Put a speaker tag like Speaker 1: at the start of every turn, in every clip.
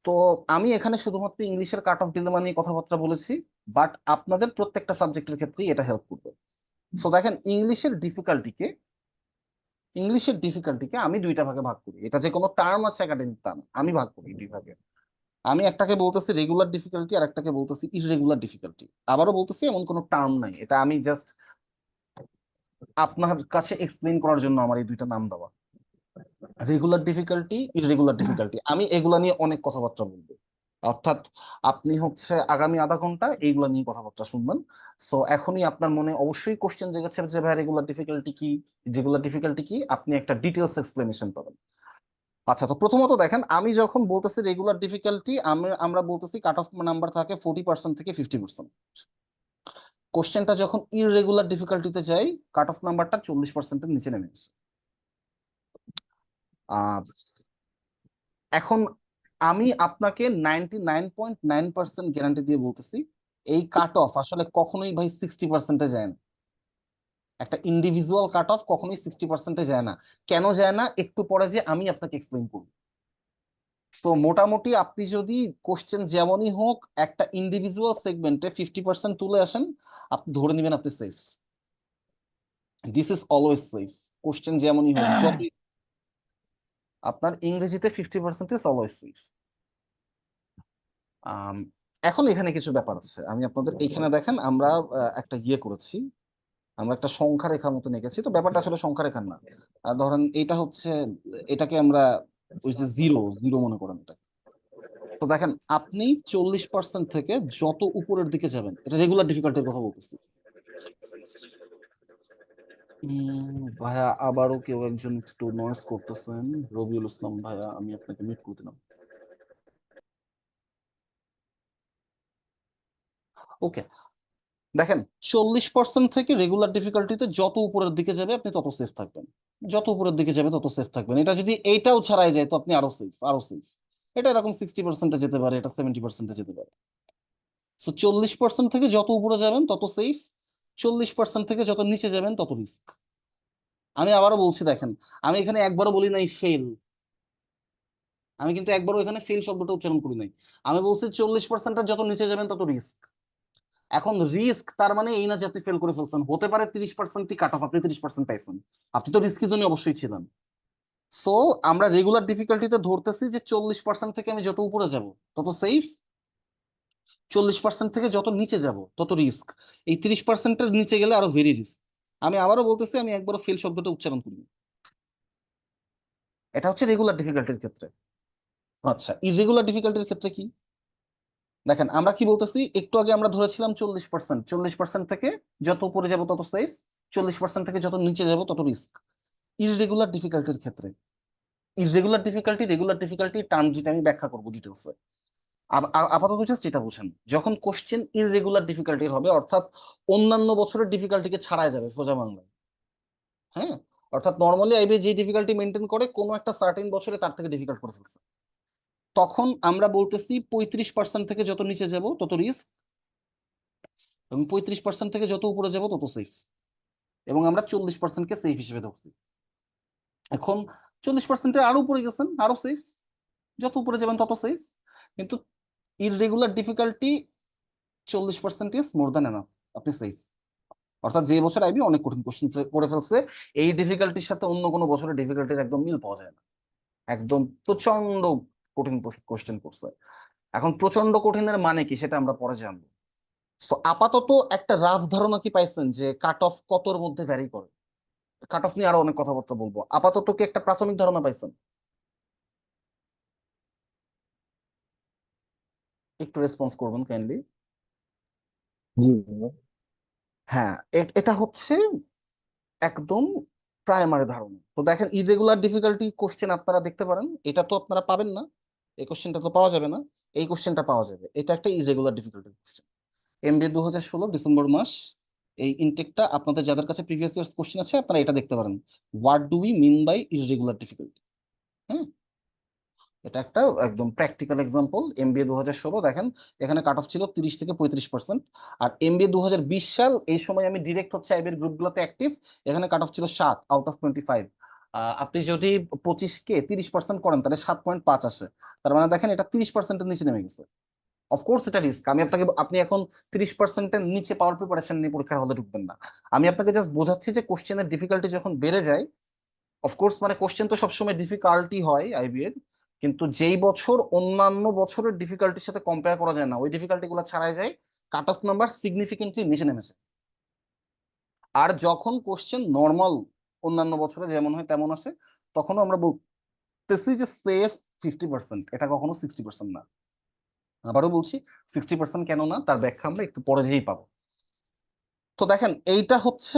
Speaker 1: তো আমি এখানে শুধুমাত্র ইংলিশের কাট অফ ডিলেমা নিয়ে কথাবার্তা বলেছি, বাট আপনাদের প্রত্যেকটা সাবজেক্টের ক্ষেত্রেই এটা হেল্প করবে। সো দেখেন, ইংলিশের ডিফিকাল্টিকে আমি দুইটা ভাগে ভাগ করি। এটা যে কোনো টার্ম আছে একাডেমিক তা না, আমি ভাগ করি দুই ভাগে। আমি একটাকে বলতেছি রেগুলার ডিফিকাল্টি আর একটাকে বলতেছি ইররেগুলার ডিফিকাল্টি। আবারও বলতেছি, এমন কোনো টার্ম নাই, এটা আমি জাস্ট আপনার কাছে এক্সপ্লেইন করার জন্য আমার এই দুইটা নাম দেওয়া। রেগুলার ডিফিকাল্টি, ইররেগুলার ডিফিকাল্টি, আমি এগুলা নিয়ে অনেক কথাবার্তা বলবো। অর্থাৎ আপনি হচ্ছে আগামী আধা ঘন্টা এইগুলা নিয়ে কথাবার্তা শুনবেন। সো এখনই আপনার মনে অবশ্যই কোশ্চেন জেগেছে যে ভাই রেগুলার ডিফিকাল্টি কি, রেগুলার ডিফিকাল্টি কি, আপনি একটা ডিটেলস এক্সপ্লেনেশন পাবেন। আচ্ছা, তো প্রথমত দেখেন, আমি যখন বলতেছি রেগুলার ডিফিকাল্টি, আমরা বলতেছি কাট অফ নাম্বার থাকে 40% থেকে 50%। কোশ্চেনটা যখন ইররেগুলার ডিফিকাল্টিতে যাই, কাট অফ নাম্বারটা 40%-এর নিচে নেমে আসে। আহ এখন আমি আপনাকে 99.9% গ্যারান্টি দিয়ে বলতেছি, এই কাট অফ আসলে কখনোই ভাই 60%-এ যায় না। একটা ইন্ডিভিজুয়াল কাট অফ কখনোই 60%-এ যায় না। কেন যায় না, একটু পরে যে আমি আপনাকে এক্সপ্লেইন করব। তো মোটামুটি আপনি যদি কোশ্চেন যেমনই হোক একটা ইন্ডিভিজুয়াল সেগমেন্টে 50% তুলে আসেন, আপনি ধরে নেবেন আপনি safe. This is always safe. Question যেমনই হোক, যতই আপনার ইংরেজিতে 50% ইজ অলওয়েজ সেফ। আম, এখন এখানে কিছু ব্যাপার আছে, আমি আপনাদের এইখানে দেখেন আমরা একটা ইয়ে করেছি, আমরা একটা সংখ্যা রেখা মতো এঁকেছি। তো ব্যাপারটা আসলে সংখ্যা রেখার না। ধরেন এটা হচ্ছে, এটাকে আমরা ওই যে জিরো জিরো মনে করেন এটা। তো দেখেন, আপনি 40% থেকে যত উপরের দিকে যাবেন, এটা রেগুলার ডিফিকাল্টির কথা বলতেছি। ভাইয়া আবারও কেউ একজন একটু নয়েজ করতেছেন। রবিউল ইসলাম ভাইয়া, আমি আপনাকে মিট করে দিলাম। ওকে, দেখেন, 40% থেকে রেগুলার ডিফিকাল্টিতে যত উপরের দিকে যাবে আপনি তত সেফ থাকবেন। যত উপরের দিকে যাবে তত সেফ থাকবেন। এটা যদি এইটাও ছাড়াই যায় তো আপনি আরো সেফ, আরো সেফ। এটা এরকম 60%-এ যেতে পারে, এটা 70%-এ যেতে পারে। সো 40% থেকে যত উপরে যাবেন তত সেফ, 40% থেকে যত নিচে যাবেন তত রিস্ক। আমি আবারও বলছি, দেখেন, আমি এখানে একবারও বলি নাই ফেল। আমি কিন্তু একবারও এখানে ফেল শব্দটা উচ্চারণ করি নাই। আমি বলছি 40%-এর যত নিচে যাবেন তত রিস্ক। এখন রিস্ক তার মানে এই না যে আপনি ফেল করে ফেলছেন, হতে পারে 30% কাট অফ, আপনি 30% পাইছেন, আপনি তো রিস্কের জন্য অবশ্যই ছিলেন। সো আমরা রেগুলার ডিফিকাল্টিতে ধরতেছি যে 40% থেকে আমি যত উপরে যাব তত সেফ, 40% থেকে যত নিচে যাব তত রিস্ক। এই 30%-এর নিচে গেলে আরো ভেরি রিস্ক। আমি আবারও বলতেছি, আমি একবারও ফেল শব্দটা উচ্চারণ করি। এটা হচ্ছে রেগুলার ডিফিকাল্টির ক্ষেত্রে। আচ্ছা, ইররেগুলার ডিফিকাল্টির ক্ষেত্রে কি? দেখেন, আমরা কি বলতেছি, একটু আগে আমরা ধরেছিলাম 40%, 40% থেকে যত উপরে যাব তত সেফ, 40% থেকে যত নিচে যাব তত রিস্ক। ইররেগুলার ডিফিকাল্টির ক্ষেত্রে, irregular difficulty, regular difficulty term যেটা আমি ব্যাখ্যা করবো ডিটেলসে। আপাতত জাস্ট এটা বুঝেন, যখন কোশ্চেন ইররেগুলার ডিফিকাল্টির হবে, অর্থাৎ অন্যান্য বছরের ডিফিকাল্টিকে ছাড়াই যাবে সোজা বাংলায়। হ্যাঁ, অর্থাৎ নর্মালি আইবি যে ডিফিকাল্টি মেনটেন করে কোনো একটা সার্টেন বছরে তার থেকে ডিফিকাল্ট করে ফেলছে, তখন আমরা বলতেছি 35% থেকে যত নিচে যাব তত রিস্ক, এবং 35% থেকে যত উপরে যাব তত সেফ। এবং আমরা 40%-কে সেফ হিসেবে ধরছি। এখন 40%-এর আরো উপরে গেছেন, আরো সেফ, যত উপরে যাবেন তত সেফ। কিন্তু irregular difficulty 40% is more than enough, আপনি সেফ। অর্থাৎ যে বছর আইবি অনেক কঠিন কোশ্চেন করে ফেলছে, এই ডিফিকাল্টির সাথে অন্য কোনো বছরের ডিফিকাল্টির একদম মিল পাওয়া যায় না। একদম প্রচন্ড কঠিন কোশ্চেন করছে। এখন প্রচন্ড কঠিনের মানে কি সেটা আমরা পরে জানবো। তো আপাতত একটা রাফ ধারণা কি পাইছেন যে কাট অফ কতর মধ্যে ভ্যারি করে? কাট অফ নিয়ে আরো অনেক কথাবার্তা বলবো, আপাতত কি একটা প্রাথমিক ধারণা পাইছেন? একটু রেসপন্স করবেন কাইন্ডলি।
Speaker 2: জি ভাইয়া।
Speaker 1: হ্যাঁ, এটা হচ্ছে একদম প্রাইমারি ধারণা। তো দেখেন, ইরেগুলার ডিফিকাল্টি কোশ্চেন আপনারা দেখতে পারেন, এটা তো আপনারা পাবেন না, এই কোশ্চেনটা তো পাওয়া যাবে না, এই কোশ্চেনটা পাওয়া যাবে। এটা একটা irregular difficulty question, MBA 2016 December মাস। এই ইনটেকটা আপনাদের যাদের কাছে প্রিভিয়াস ইয়ার্স কোশ্চেন আছে আপনারা এটা দেখতে পারেন, what do we mean by irregular difficulty. হ্যাঁ, এটা একটা একদম প্র্যাকটিক্যাল এক্সাম্পল। এমবিএ 2016 দেখেন, এখানে কাট অফ ছিল 30 থেকে 35%। আর এমবিএ 2020 সাল, এই সময় আমি ডিরেক্ট হচ্ছে আইবির গ্রুপগুলোতে অ্যাক্টিভ, এখানে কাট অফ ছিল 7 আউট অফ 25। আপনি যদি 25-কে 30% করেন তাহলে 7.5 আসে। তার মানে দেখেন এটা 30%-এর নিচে নেমে গেছে। অফকোর্স এটা রিস্ক, আপনি এখন 30%-এর নিচে পাওয়ার প্রিপারেশন নিয়ে পরীক্ষার হলে ঢুকবেন না। আমি আপনাকে জাস্ট বোঝাচ্ছি যে কোশ্চেনের ডিফিকাল্টি যখন বেড়ে যায়, অফকোর্স মানে কোশ্চেন তো সবসময় ডিফিকাল্টি হয় আইবি এর, কিন্তু যেই বছর অন্যান্য বছরের ডিফিকাল্টির সাথে কম্পেয়ার করা যায় না, ওই ডিফিকাল্টি গুলো ছাড়াই যায়, কাট অফ নাম্বার সিগনিফিকেন্টলি নিচে নেমেছে। আর যখন কোশ্চেন নর্মাল অন্যান্য বছরে যেমন হয় তেমন আসে, তখনও আমরা বলতেছি যে সেফ 50%, এটা কখনো 60% না। আবারও বলছি, 60% কেন না তার ব্যাখ্যা আমরা একটু পরে যেই পাবো। তো দেখেন এইটা হচ্ছে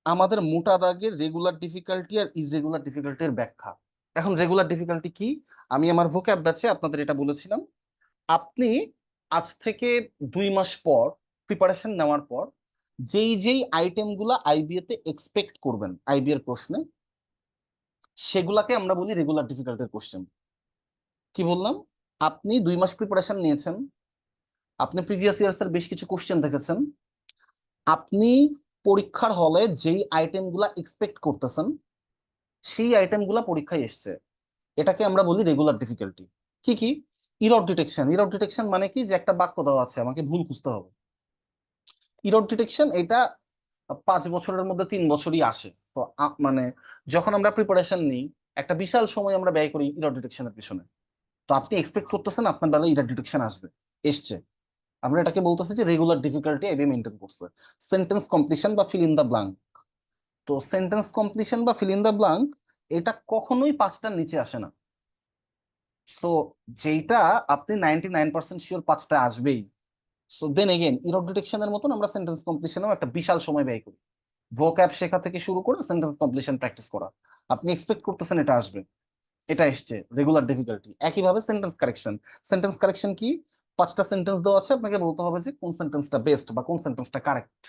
Speaker 1: আমাদের মোটা দাগের রেগুলার ডিফিকাল্টি আর ইররেগুলার ডিফিকাল্টির ব্যাখ্যা। এখন রেগুলার ডিফিকাল্টি কি, আমি আমার ভোক্যাব ব্যাচে আপনাদের এটা বলেছিলাম। আপনি আজ থেকে 2 মাস পর প্রিপারেশন নেওয়ার পর যেই যেই আইটেমগুলা আইবিএ তে এক্সপেক্ট করবেন আইবি এর প্রশ্নে, সেগুলাকে আমরা বলি রেগুলার ডিফিকাল্টির কোশ্চেন। কি বললাম, আপনি 2 মাস প্রিপারেশন নিয়েছেন, আপনি প্রিভিয়াস ইয়ার্স এর বেশ কিছু কোশ্চেন দেখেছেন, আপনি পরীক্ষার হলে যেই আইটেমগুলা এক্সপেক্ট করতেছেন সেই আইটেমগুলা পরীক্ষায় এসছে, এটাকে আমরা বলি রেগুলার ডিফিকাল্টি। কি কি, ইরর ডিটেকশন। ইরর ডিটেকশন মানে কি, যে একটা বাক্য দেওয়া আছে, আমাকে ভুল খুঁজতে হবে। ইরর ডিটেকশন এটা 5 বছরের মধ্যে 3 বছরই আসে। তো মানে যখন আমরা প্রিপারেশন নিই, একটা বিশাল সময় আমরা ব্যয় করি ইরর ডিটেকশনের পিছনে। তো আপনি এক্সপেক্ট করতেছেন আপনার বেলায় ইরর ডিটেকশন আসবে, এসছে, আমরা এটাকে বলতেছি যে রেগুলার ডিফিকাল্টি এবি মেনটেন করছে। সেন্টেন্স কমপ্লিশন বা ফিল ইন দা ব্লাঙ্ক। তো সেন্টেন্স কমপ্লিশন বা ফিল ইন দা ব্লাঙ্ক এটা কখনোই 5টার নিচে আসে না। তো যেইটা আপনি 99% শিওর 5টা আসবেই। সো দেন এগেন ইরর ডিটেকশনের মতন আমরা সেন্টেন্স কমপ্লিশনেও একটা বিশাল সময় ব্যয় করি, ভোক্যাব শেখা থেকে শুরু করে সেন্টেন্স কমপ্লিশন প্র্যাকটিস করা। আপনি এক্সপেক্ট করতেছেন এটা আসবে, এটা এসছে, রেগুলার ডিফিকাল্টি। একইভাবে সেন্টেন্স কারেকশন। সেন্টেন্স কারেকশন কি, 5টা সেন্টেন্স দেওয়া আছে, আপনাকে বলতে হবে যে কোন সেন্টেন্সটা বেস্ট বা কোন সেন্টেন্সটা কারেক্ট।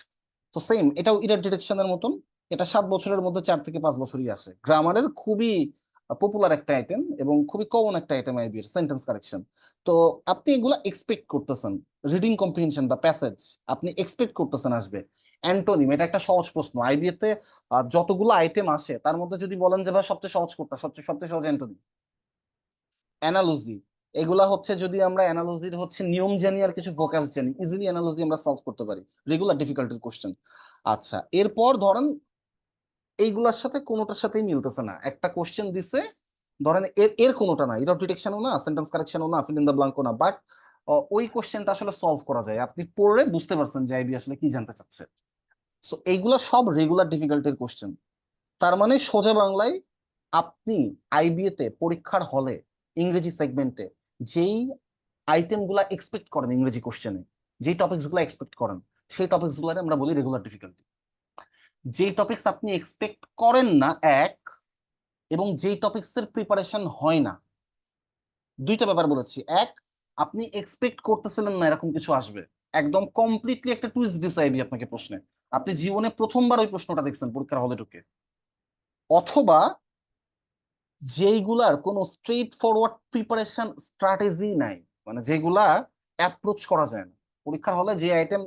Speaker 1: তো সেম এটাও ইরর ডিটেকশনের মতন, এটা 7 বছরের মধ্যে 4 থেকে 5 বছরই আসে। গ্রামারের খুবই পপুলার একটা আইটেম এবং খুবই কমন একটা আইটেম আইবি এর সেন্টেন্স কারেকশন। তো আপনি এগুলা এক্সপেক্ট করতেছেন। রিডিং কম্প্রিহেনশন বা প্যাসেজ আপনি এক্সপেক্ট করতেছেন আসবে। অ্যান্টোনিম এটা একটা সহজ প্রশ্ন আইবি তে, যতগুলো আইটেম আসে তার মধ্যে যদি বলেন যে ভাই সবচেয়ে সহজ কোনটা, সবচেয়ে সবচেয়ে সহজ অ্যান্টোনিম। অ্যানালজি, এগুলা হচ্ছে যদি আমরা অ্যানালজির হচ্ছে নিয়ম জানি আর কিছু ভোকাবস জানি, ইজিলি অ্যানালজি আমরা সলভ করতে পারি। রেগুলার ডিফিকাল্টির কোশ্চেন। আচ্ছা, এরপর ধরেন এইগুলার সাথে কোনোটার সাথেই মিলতেছে না, একটা কোশ্চেন দিছে, ধরেন এর এর কোনোটা না, ইরর ডিটেকশনও না, সেন্টেন্স কারেকশনও না, ফিল ইন দা ব্ল্যাঙ্কও না, বাট ওই কোশ্চেনটা আসলে সলভ করা যায়, আপনি পড়ে বুঝতে পারছেন যে আইবি আসলে কি জানতে চাচ্ছে। সো এইগুলা সব রেগুলার ডিফিকাল্টির কোশ্চেন। তার মানে সোজা বাংলায়, আপনি আইবিএ তে পরীক্ষার হলে ইংরেজি সেগমেন্টে যেই আইটেম গুলা এক্সপেক্ট করেন ইংরেজি কোশ্চেনে, যেই টপিকস গুলা এক্সপেক্ট করেন, সেই টপিকস গুলারে আমরা বলি রেগুলার ডিফিকাল্টি। যেই টপিকস আপনি এক্সপেক্ট করেন না এক, এবং যেই টপিকস এর প্রিপারেশন হয় না, দুইটা ব্যাপার বলেছি। এক, আপনি এক্সপেক্ট করতেছিলেন না এরকম কিছু আসবে, একদম কমপ্লিটলি একটা টুইস্ট দিছে আইবি আপনাকে প্রশ্নে, আপনি জীবনে প্রথমবার ওই প্রশ্নটা দেখছেন পরীক্ষার হলে ঢুকে। অথবা যেইগুলার কোনো স্ট্রেট ফরওয়ার্ড প্রিপারেশন স্ট্র্যাটেজি নাই, মানে যেগুলা অ্যাপ্রোচ করা যায় না, পরীক্ষার হলে যে আইটেম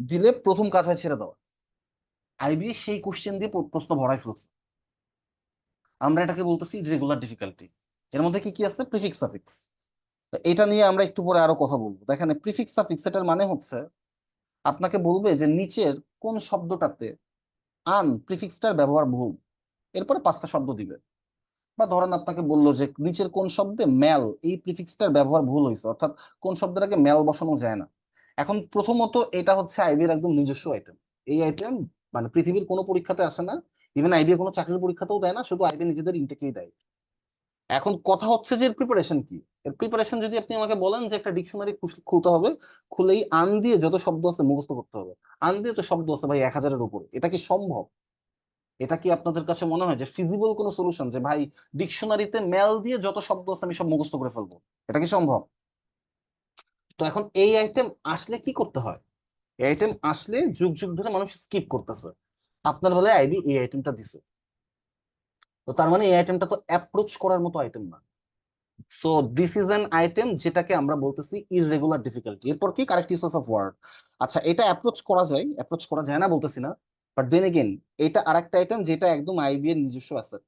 Speaker 1: দিলে প্রথম কাজ হয় ছেড়ে দেওয়া, আইবি সেই কোশ্চেন দিয়ে প্রশ্ন ভরাই ফেলছে, আমরা এটাকে বলতেছি রেগুলার ডিফিকাল্টি। এর মধ্যে কি কি আছে, প্রিফিক্স সাফিক্স। এটা নিয়ে আমরা একটু পরে আরো কথা বলবো। দেখেন প্রিফিক্স সাফিক্স এটার মানে হচ্ছে, আপনাকে বলবে যে নিচের কোন শব্দটাতে আন প্রিফিক্সটার ব্যবহার ভুল, এরপরে 5টা শব্দ দিবে। বা ধরেন আপনাকে বললো যে নিচের কোন শব্দে ম্যাল এই প্রিফিক্সটার ব্যবহার ভুল হয়েছে, অর্থাৎ কোন শব্দের আগে ম্যাল বসানো যায় না। এখন প্রথমত এটা হচ্ছে আইবির একদম নিজস্ব আইটেম। এই আইটেম মানে পৃথিবীর কোনো পরীক্ষাতে আসে না, ইভেন আইবি কোনো চাকরির পরীক্ষাতেও দেয় না, শুধু আইবি নিজেদের ইনটেকেই দেয়। এখন কথা হচ্ছে যে এর প্রিপারেশন কি। এর প্রিপারেশন যদি আপনি আমাকে বলেন যে একটা ডিকশনারি খুলতে হবে, খুলেই আন দিয়ে যত শব্দ আছে মুখস্থ করতে হবে, আন দিয়ে তো শব্দ আছে ভাই 1000-এর উপরে, এটা কি সম্ভব? এটা কি আপনাদের কাছে মনে হয় যে ফিজিবল কোনো সলিউশন, যে ভাই ডিকশনারিতে মেল দিয়ে যত শব্দ আছে আমি সব মুখস্থ করে ফেলবো? এটা কি সম্ভব? তো এখন এই আইটেম আসলে কি করতে হয়, এই আইটেম আসলে যুগ যুগ ধরে মানুষ স্কিপ করতেছে, আপনার বেলায় আইবি এই আইটেমটা দিছে। তো তার মানে এই আইটেমটা তো অ্যাপ্রোচ করার মতো আইটেম না। So this is an item যেটাকে আমরা বলতেছি ইররেগুলার ডিফিকাল্টি। এরপর কি, কারেক্ট ইউসেস অফ ওয়ার্ড। আচ্ছা, এটা অ্যাপ্রোচ করা যায়, অ্যাপ্রোচ করা যায় না বলতেছি না, বাট দেন এগেইন এটা আরেকটা আইটেম যেটা একদম আইবি এর নিজস্ব অ্যাসেট,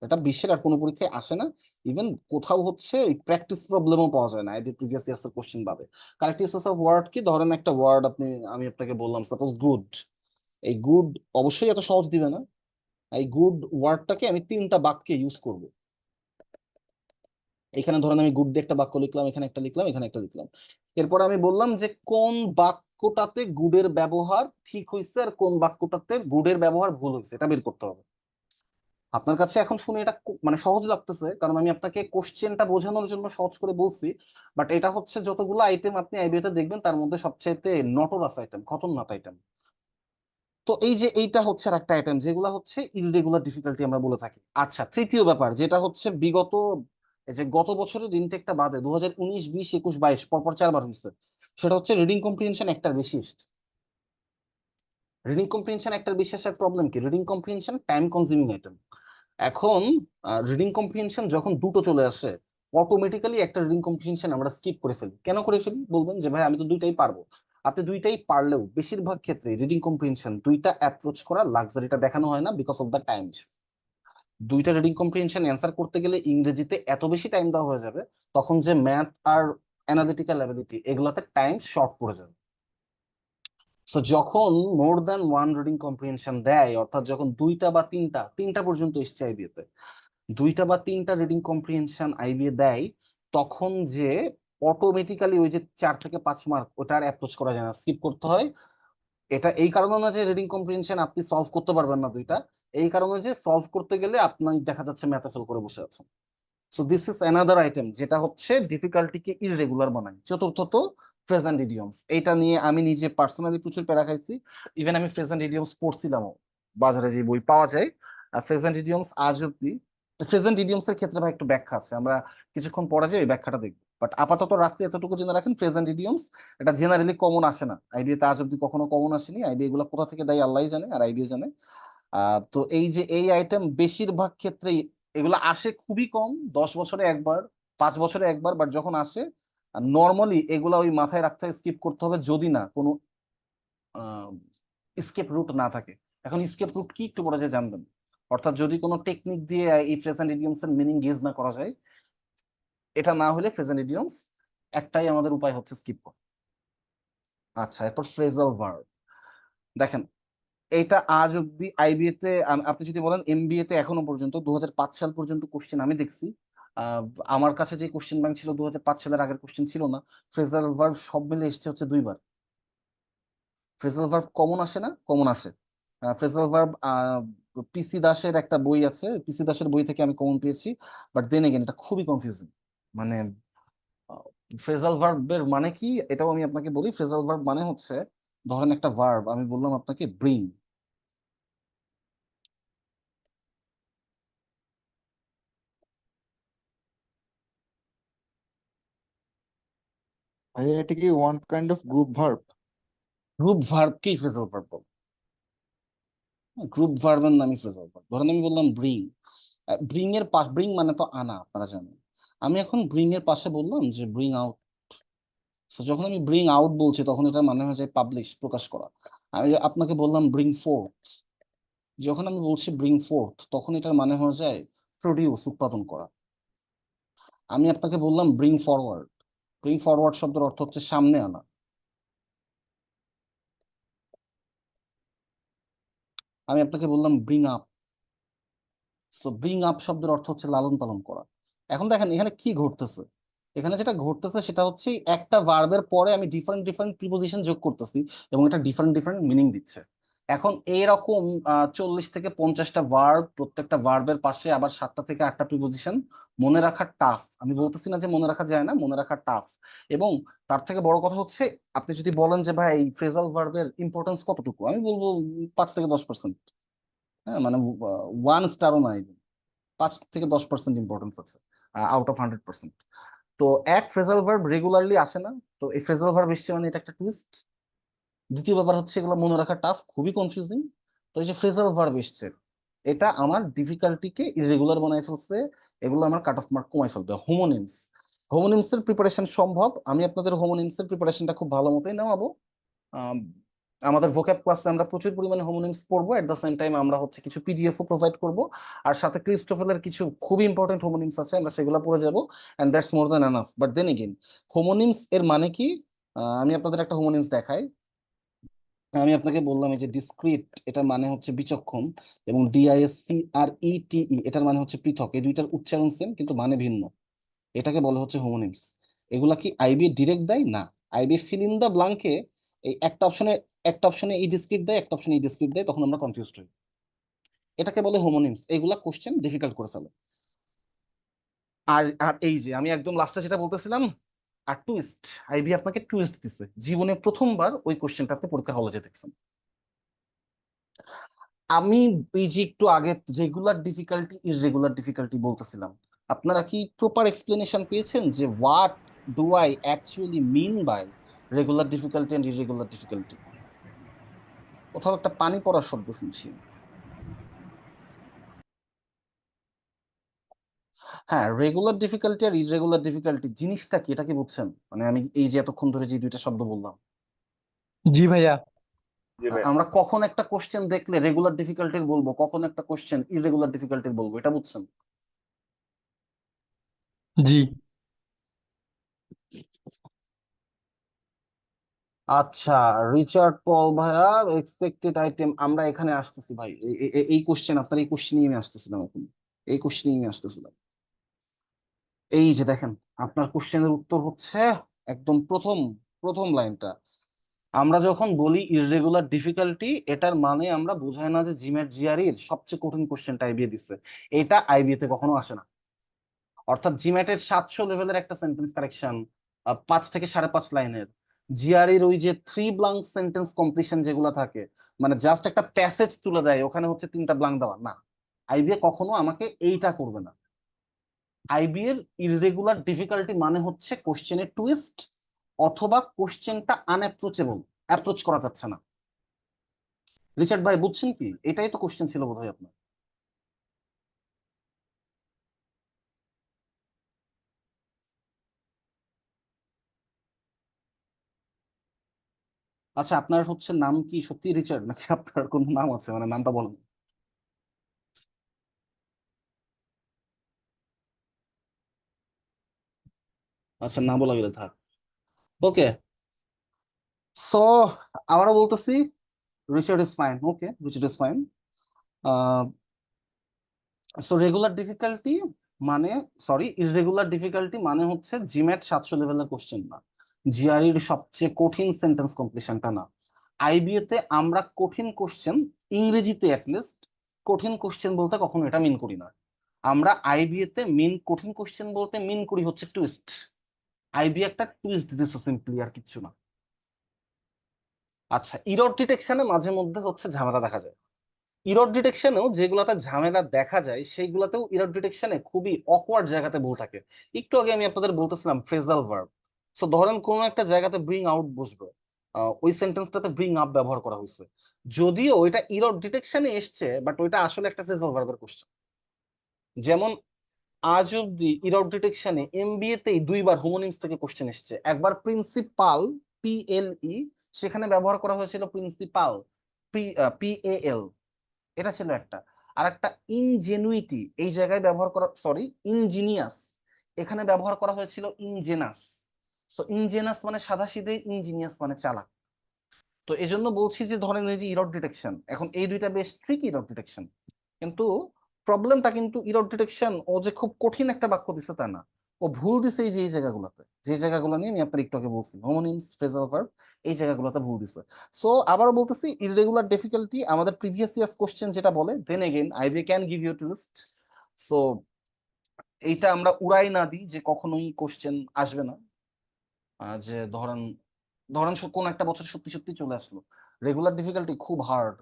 Speaker 1: এটা বিশ্বের আর কোনো পরীক্ষায় আসে না, ইভেন কোথাও হচ্ছে ওই প্র্যাকটিস প্রবলেমও পাওয়া যায় না আইবি প্রিভিয়াস ইয়ার্স এর কোশ্চেন বাদে। কারেক্ট ইউসেস অফ ওয়ার্ড কি, ধরেন একটা ওয়ার্ড আমি আপনাকে বললাম সাপোজ গুড, এই গুড অবশ্যই এত সহজ দিবে না। এই গুড ওয়ার্ডটাকে আমি 3টা বাক্যে ইউজ করব। এখানে ধরেন আমি গুড দিয়ে একটা বাক্য লিখলাম, এখানে একটা লিখলাম, এখানে একটা লিখলাম। এরপর আমি বললাম যে কোন বাক্যটাতে গুডের ব্যবহার ঠিক হয়েছে আর কোন বাক্যটাতে গুডের ব্যবহার ভুল হয়েছে, এটা বের করতে হবে। আপনার কাছে এখন শুনে এটা মানে সহজ লাগতেছে, কারণ আমি আপনাকে কোশ্চেনটা বোঝানোর জন্য সহজ করে বলছি। বাট এটা হচ্ছে যতগুলো আইটেম আপনি আইবিএতে দেখবেন তার মধ্যে সবচাইতে নটরাস আইটেম, খতরনাক আইটেম। তো এই যে এইটা হচ্ছে আর একটা আইটেম যেগুলো হচ্ছে ইররেগুলার ডিফিকাল্টি আমরা বলে থাকি। আচ্ছা, তৃতীয় ব্যাপার যেটা হচ্ছে বিগত এই যে গত বছরের ইনটেকটা বাদে 2019, 20, 21, 22 পরপর 4বার হয়েছে, সেটা হচ্ছে রিডিং কম্প্রিহেনশন একটার বেশি এসছে। রিডিং কম্প্রিহেনশন একটার বেশি আসার প্রবলেম কি, reading comprehension time consuming item. এখন রিডিং কম্প্রিহেনশন যখন দুটো চলে আসে, অটোমেটিক্যালি একটা রিডিং কম্প্রিহেনশন আমরা স্কিপ করে ফেলি। কেন করে ফেলি বলবেন যে ভাই আমি তো দুইটাই পারবো। আপনি দুইটাই পারলেও বেশিরভাগ ক্ষেত্রে রিডিং কম্প্রিহেনশন দুইটা অ্যাপ্রোচ করা লাক্সারিটা দেখানো হয় না because of the time issue. দুইটা রিডিং কম্প্রিহেনশন অ্যান্সার করতে গেলে ইংরেজিতে এত বেশি টাইম দেওয়া হয়ে যাবে, তখন যে ম্যাথ আর অ্যানালিটিক্যাল অ্যাবিলিটি এগুলোতে টাইম শর্ট পড়ে যাবে। সো যখন more than one reading comprehension দেয়, অর্থাৎ যখন দুইটা বা তিনটা, তিনটা পর্যন্ত এসছে আইবিএতে, দুইটা বা তিনটা রিডিং কম্প্রিহেনশন আইবিএ দেয়, তখন যে অটোমেটিক্যালি ওই যে 4 থেকে 5 মার্ক ওটা আর অ্যাপ্রোচ করা যায় না, স্কিপ করতে হয়। এটা এই কারণে না যে রিডিং কম্প্রিহেনশন আপনি সলভ করতে পারবেন না দুইটা, এই কারণে যে সলভ করতে গেলে আপনার দেখা যাচ্ছে ম্যাথে ফেল করে বসে আছেন। So this is another item যেটা হচ্ছে ডিফিকাল্টিকে ইররেগুলার বানায়। চতুর্থত প্রেজেন্ট ইডিয়মস, এইটা নিয়ে আমি নিজে পার্সোনালি প্রচুর প্যারা খাইছি। ইভেন আমি প্রেজেন্ট ইডিয়মস পড়ছিলামও, বাজারে যে বই পাওয়া যায় প্রেজেন্ট ইডিয়মস আজ অব্দি। প্রেজেন্ট ইডিয়মস এর ক্ষেত্রে ভাই একটু ব্যাখ্যা আছে, আমরা কিছুক্ষণ পরে যে ওই ব্যাখ্যাটা দেখবো। বাট আপাতত রাখতে এতটুকু জেনে রাখেন, প্রেজেন্ট ইডিয়মস এটা জেনারেলি কমন আসে না আইবিএ তে, আজ অব্দি কখনো কমন আসেনি। আইবিএ এগুলো কোথা থেকে দেয় আল্লাহই জানে, আর আইবিএ জানে। তো এই যে এই আইটেম বেশিরভাগ ক্ষেত্রেই এগুলো আসে খুবই কম, 10 বছরে একবার, 5 বছরে একবার, বাট যখন আসে নর্মালি এগুলা ওই মাথায় রাখতে হয়, স্কিপ করতে হবে যদি না কোনো স্কেপ রুট না থাকে। এখন স্কেপ রুট কি একটু পরে যে জানবেন, অর্থাৎ যদি কোনো টেকনিক দিয়ে এই প্রেজেন্ট ইডিয়মস এর মিনিং গেজ না করা যায়, এটা না হলে প্রেজেন্ট ইডিয়মস একটাই আমাদের উপায় হচ্ছে স্কিপ করা। আচ্ছা, এরপর ফ্রেজাল ভার্ব। দেখেন এইটা আজ অব্দি আইবিএ তে আপনি যদি বলেন এমবিএ তে এখনো পর্যন্ত 2005 সাল পর্যন্ত কোশ্চেন আমি দেখছি। আহ, আমার কাছে যে কোশ্চেন ব্যাংক ছিল 2005 সালের আগের কোশ্চেন ছিল না। ফ্রেজাল ভার্ব সব মিলে এসেছে হচ্ছে 2বার। ফ্রেজাল ভার্ব কমন আসে না, কমন আসে। ফ্রেজাল ভার্ব পিসি দাসের একটা বই আছে, পিসি দাসের বই থেকে আমি কমন পেয়েছি। বাট দেন এগেন এটা খুবই কনফিউজিং। মানে ফ্রেজাল ভার্বের মানে কি এটাও আমি আপনাকে বলি। ফ্রেজাল ভার্ব মানে হচ্ছে, ধরেন একটা ভার্ব আমি বললাম আপনাকে ব্রিং।
Speaker 2: ভাইয়া এটা কি one kind of group verb?
Speaker 1: Group ভার্বকেই ফ্রেজাল ভার্ব বলে। গ্রুপ ভার্বের নামই ফ্রেজাল ভার্ব। ধরেন আমি বললাম ব্রিং, ব্রিং এর পাশ, ব্রিং মানে তো আনা, আপনারা জানেন। আমি এখন ব্রিং এর পাশে বললাম যে ব্রিং আউট। যখন আমি ব্রিং আউট বলছি তখন এটার মানে হয়ে যায় পাবলিশ, প্রকাশ করা। আমি আপনাকে বললাম ব্রিং ফোর্থ, যখন আমি বলছি ব্রিং ফোর্থ তখন এটার মানে হয়ে যায় প্রডিউস, উৎপাদন করা। আমি আপনাকে বললাম ব্রিং ফরওয়ার্ড, ব্রিং ফরওয়ার্ড শব্দের অর্থ হচ্ছে সামনে আনা। আমি আপনাকে বললাম bring up, so bring up শব্দের অর্থ হচ্ছে লালন পালন করা। এখন দেখেন এখানে কি ঘটতেছে, এখানে যেটা ঘটতেছে সেটা হচ্ছে একটা ভার্বের পরে আমি ডিফারেন্ট ডিফারেন্ট প্রিপোজিশন যোগ করতেছি এবং এটা ডিফারেন্ট ডিফারেন্ট মিনিং দিচ্ছে। এখন এইরকম 40 থেকে 50টা ভার্ব, প্রত্যেকটা ভার্বের পাশে আবার 7টা থেকে 8টা প্রিপোজিশন, মনে রাখা টাফ। আমি বলতেছি না যে মনে রাখা যায় না, মনে রাখা টাফ। এবং তার থেকে বড় কথা হচ্ছে, আপনি যদি বলেন যে ভাই এই ফ্রেজাল ভার্বের ইম্পর্টেন্স কতটুকু, আমি বলবো 5 থেকে 10%। হ্যাঁ মানে 1 স্টারও নাই, 5 থেকে 10% ইম্পর্টেন্স আছে আউট অফ 100%। তো এক ফ্রেজাল ভার্ব রেগুলারলি আসে না, তো এই ফ্রেজাল ভার্ব এসছে মানে এটা একটা টুইস্ট। দ্বিতীয় ব্যাপার হচ্ছে এগুলো মনে রাখা টাফ, খুবই কনফিউজিং। তো এই যে ফ্রেজাল ভার্ব এসছে, এটা আমার ডিফিকাল্টিকে ইরেগুলার বানায় ফেলছে, এগুলো আমার কাট অফ মার্ক কমায় ফেলবে। হোমোনিমস, হোমোনিমস এর প্রিপারেশন সম্ভব, আমি আপনাদের হোমোনিমস এর প্রিপারেশনটা খুব ভালো মতোই নেওয়াবো। আমাদের ভোক্যাব ক্লাসে আমরা প্রচুর পরিমাণে হোমোনিমস পড়বো, এট দ্য সেম টাইম আমরা হচ্ছে কিছু পিডিএফ ও প্রোভাইড করব, আর সাথে ক্রিস্টোফেলের কিছু খুব ইম্পর্টেন্ট হোমোনিমস আছে, আমরা সেগুলো পড়ে যাব, and that's more than enough. But then again, homonyms এর মানে কি? আমি আপনাদের একটা হোমোনিমস দেখাই। আমি আপনাকে বললাম এই যে ডিসক্রিট, এটার মানে হচ্ছে বিচক্ষণ, এবং DISCRETE এটার মানে হচ্ছে পৃথক। এই দুইটার উচ্চারণ সেম কিন্তু মানে ভিন্ন, এটাকে বলা হচ্ছে হোমোনিমস। এগুলা কি আইবি ডিরেক্ট দেয় না, আইবি ফিল ইন দা ব্লাঙ্কে এই একটা অপশনে ই ডিসক্রিট দেয়, একটা অপশনে ই ডিসক্রিট দেয়, তখন আমরা কনফিউজড হই। এটাকে বলে হোমোনিমস। এগুলা কোশ্চেন ডিফিকাল্ট করে ফেলে। আর আর এই যে আমি একদম লাস্টে যেটা বলতেছিলাম, আর টুইস্ট, আইবি আপনাকে টুইস্ট দিচ্ছে, জীবনে প্রথমবার ওই কোশ্চেনটা আপনি পরীক্ষা হলে যে দেখছেন। আমি এই যে একটু আগে রেগুলার ডিফিকাল্টি ইররেগুলার ডিফিকাল্টি বলতেছিলাম, আপনারা কি প্রপার এক্সপ্লেনেশন পেয়েছেন যে what do I actually mean by regular difficulty and irregular difficulty? কোথাও একটা পানি পড়ার শব্দ শুনছি। হ্যাঁ, রেগুলার ডিফিকাল্টি আর ইররেগুলার ডিফিকাল্টি জিনিসটা কি, এটা কি বুঝছেন? মানে আমি এই যে এতক্ষণ ধরে যে দুইটা শব্দ বললাম,
Speaker 3: জি ভাইয়া।
Speaker 1: আমরা কখন একটা কোশ্চেন দেখলে রেগুলার ডিফিকাল্টির বলবো, কখন একটা কোশ্চেন ইররেগুলার ডিফিকাল্টির বলবো, এটা বুঝছেন?
Speaker 3: জি
Speaker 1: আচ্ছা, রিচার্ড পল ভাইয়া, এক্সপেক্টেড আইটেম, আমরা এখানে আসতেছি ভাই। এই কোশ্চেন, আপনার এই কোশ্চেনই আমি আসতেছিলাম এখন, এই কোশ্চেনই আমি আসতেছিলাম। এই যে দেখেন, আপনার কোশ্চেনের উত্তর হচ্ছে একদম প্রথম প্রথম লাইনটা। আমরা যখন বলি ইররেগুলার ডিফিকাল্টি, এটার মানে আমরা বোঝাই না যে জিম্যাট জিআরই এর সবচেয়ে কঠিন কোশ্চেনটা আইবিএ দিচ্ছে। এটা আইবিএ তে কখনো আসে না। অর্থাৎ জিম্যাটের 700 লেভেলের একটা সেন্টেন্স কারেকশন 5 থেকে 5.5 লাইনের, জিআরইর ওই যে 3 ব্লাঙ্ক সেন্টেন্স কমপ্লিশন যেগুলো থাকে, মানে জাস্ট একটা প্যাসেজ তুলে দেয়, ওখানে হচ্ছে 3টা ব্লাঙ্ক দেওয়া না। আইবিএ কখনো আমাকে এইটা করবে না। আইবি এর ইররেগুলার ডিফিকাল্টি মানে হচ্ছে কোশ্চেনের টুইস্ট, অথবা কোশ্চেনটা আনঅ্যাপ্রোচেবল, অ্যাপ্রোচ করা যাচ্ছে না। রিচার্ড ভাই বুঝছেন কি? এটাই তো কোশ্চেন ছিল বোধহয় আপনার। আচ্ছা, আপনার হচ্ছে নাম কি সত্যি রিচার্ড, নাকি আপনার কোন নাম আছে, মানে নামটা বলেন। আচ্ছা, না বলা গেলে থাক। ওকে, সো আবারও বলতেছি, Richard is fine. Okay, Richard is fine. So regular difficulty মানে, সরি, ইররেগুলার ডিফিকাল্টি মানে হচ্ছে জিম্যাট 700 লেভেলের কোশ্চেন না, জিআরইর সবচেয়ে কঠিন সেন্টেন্স কমপ্লিশনটা না। আইবিএ তে আমরা কঠিন কোশ্চেন, ইংরেজিতে অ্যাটলিস্ট কঠিন কোশ্চেন বলতে কখনো এটা মিন করি না। আমরা আইবিএ তে কঠিন কোশ্চেন বলতে মিন করি হচ্ছে টুইস্ট। আইবি একটা টুইস্ট দিচ্ছে সিম্পলি, আর কিচ্ছু না। আচ্ছা, ইরর ডিটেকশনে মাঝে মধ্যে হচ্ছে ঝামেলা দেখা যায়। ইরর ডিটেকশনেও যেগুলাতে ঝামেলা দেখা যায়, সেইগুলাতেও ইরর ডিটেকশনে খুবই অকওয়ার্ড জায়গাতে ভুল থাকে। একটু আগে আমি আপনাদের বলতেছিলাম ফ্রেজাল ভার্ব। সো ধরেন কোন একটা জায়গাতে ব্রিং আউট বসবে, ওই সেন্টেন্সটাতে ব্রিং আপ ব্যবহার করা হয়েছে, যদিও ওইটা ইরর ডিটেকশনে এসছে, বাট ওইটা আসলে একটা ফ্রেজাল ভার্বের কোশ্চেন। যেমন আজ অব্দি ইরর ডিটেকশনে এমবিএ তেই দুইবার হোমোনিমস থেকে কোশ্চেন এসেছে। একবার প্রিন্সিপাল, PLE, সেখানে ব্যবহার করা হয়েছিল প্রিন্সিপাল, PAL, এটা ছিল একটা। আর একটা ইনজেনুইটি এই জায়গায় ব্যবহার করা, সরি, ইনজিনিয়াস, এখানে ব্যবহার করা হয়েছিল ইনজেনাস। সো ইনজেনাস মানে সাদাসিধে, ইনজিনিয়াস মানে চালাক। তো এজন্য বলছি যে ধরেন এই যে ইরর ডিটেকশন, এখন এই দুইটা বেশ ট্রিকি ইরর ডিটেকশন, কিন্তু প্রবলেমটা কিন্তু ইরর ডিটেকশন ও যে খুব কঠিন একটা বাক্য দিছে তা না। ও ভুল দিছে এই যে এই জায়গাগুলোতে, যে জায়গাগুলো নিয়ে আমি আপনার একটু আগে বলছি, হোমোনিমস, ফ্রেজাল ভার্ব, এই জায়গাগুলোতে ভুল দিছে। সো আবারও বলতেছি, ইররেগুলার ডিফিকাল্টি আমাদের প্রিভিয়াস ইয়ার্স কোশ্চেন যেটা বলে, then again IB can give you twist. So এইটা আমরা উড়াই না দিই যে কখনোই কোশ্চেন আসবে না। যে ধরেন ধরেন কোন একটা বছর সত্যি সত্যি চলে আসলো, রেগুলার ডিফিকাল্টি খুব হার্ড,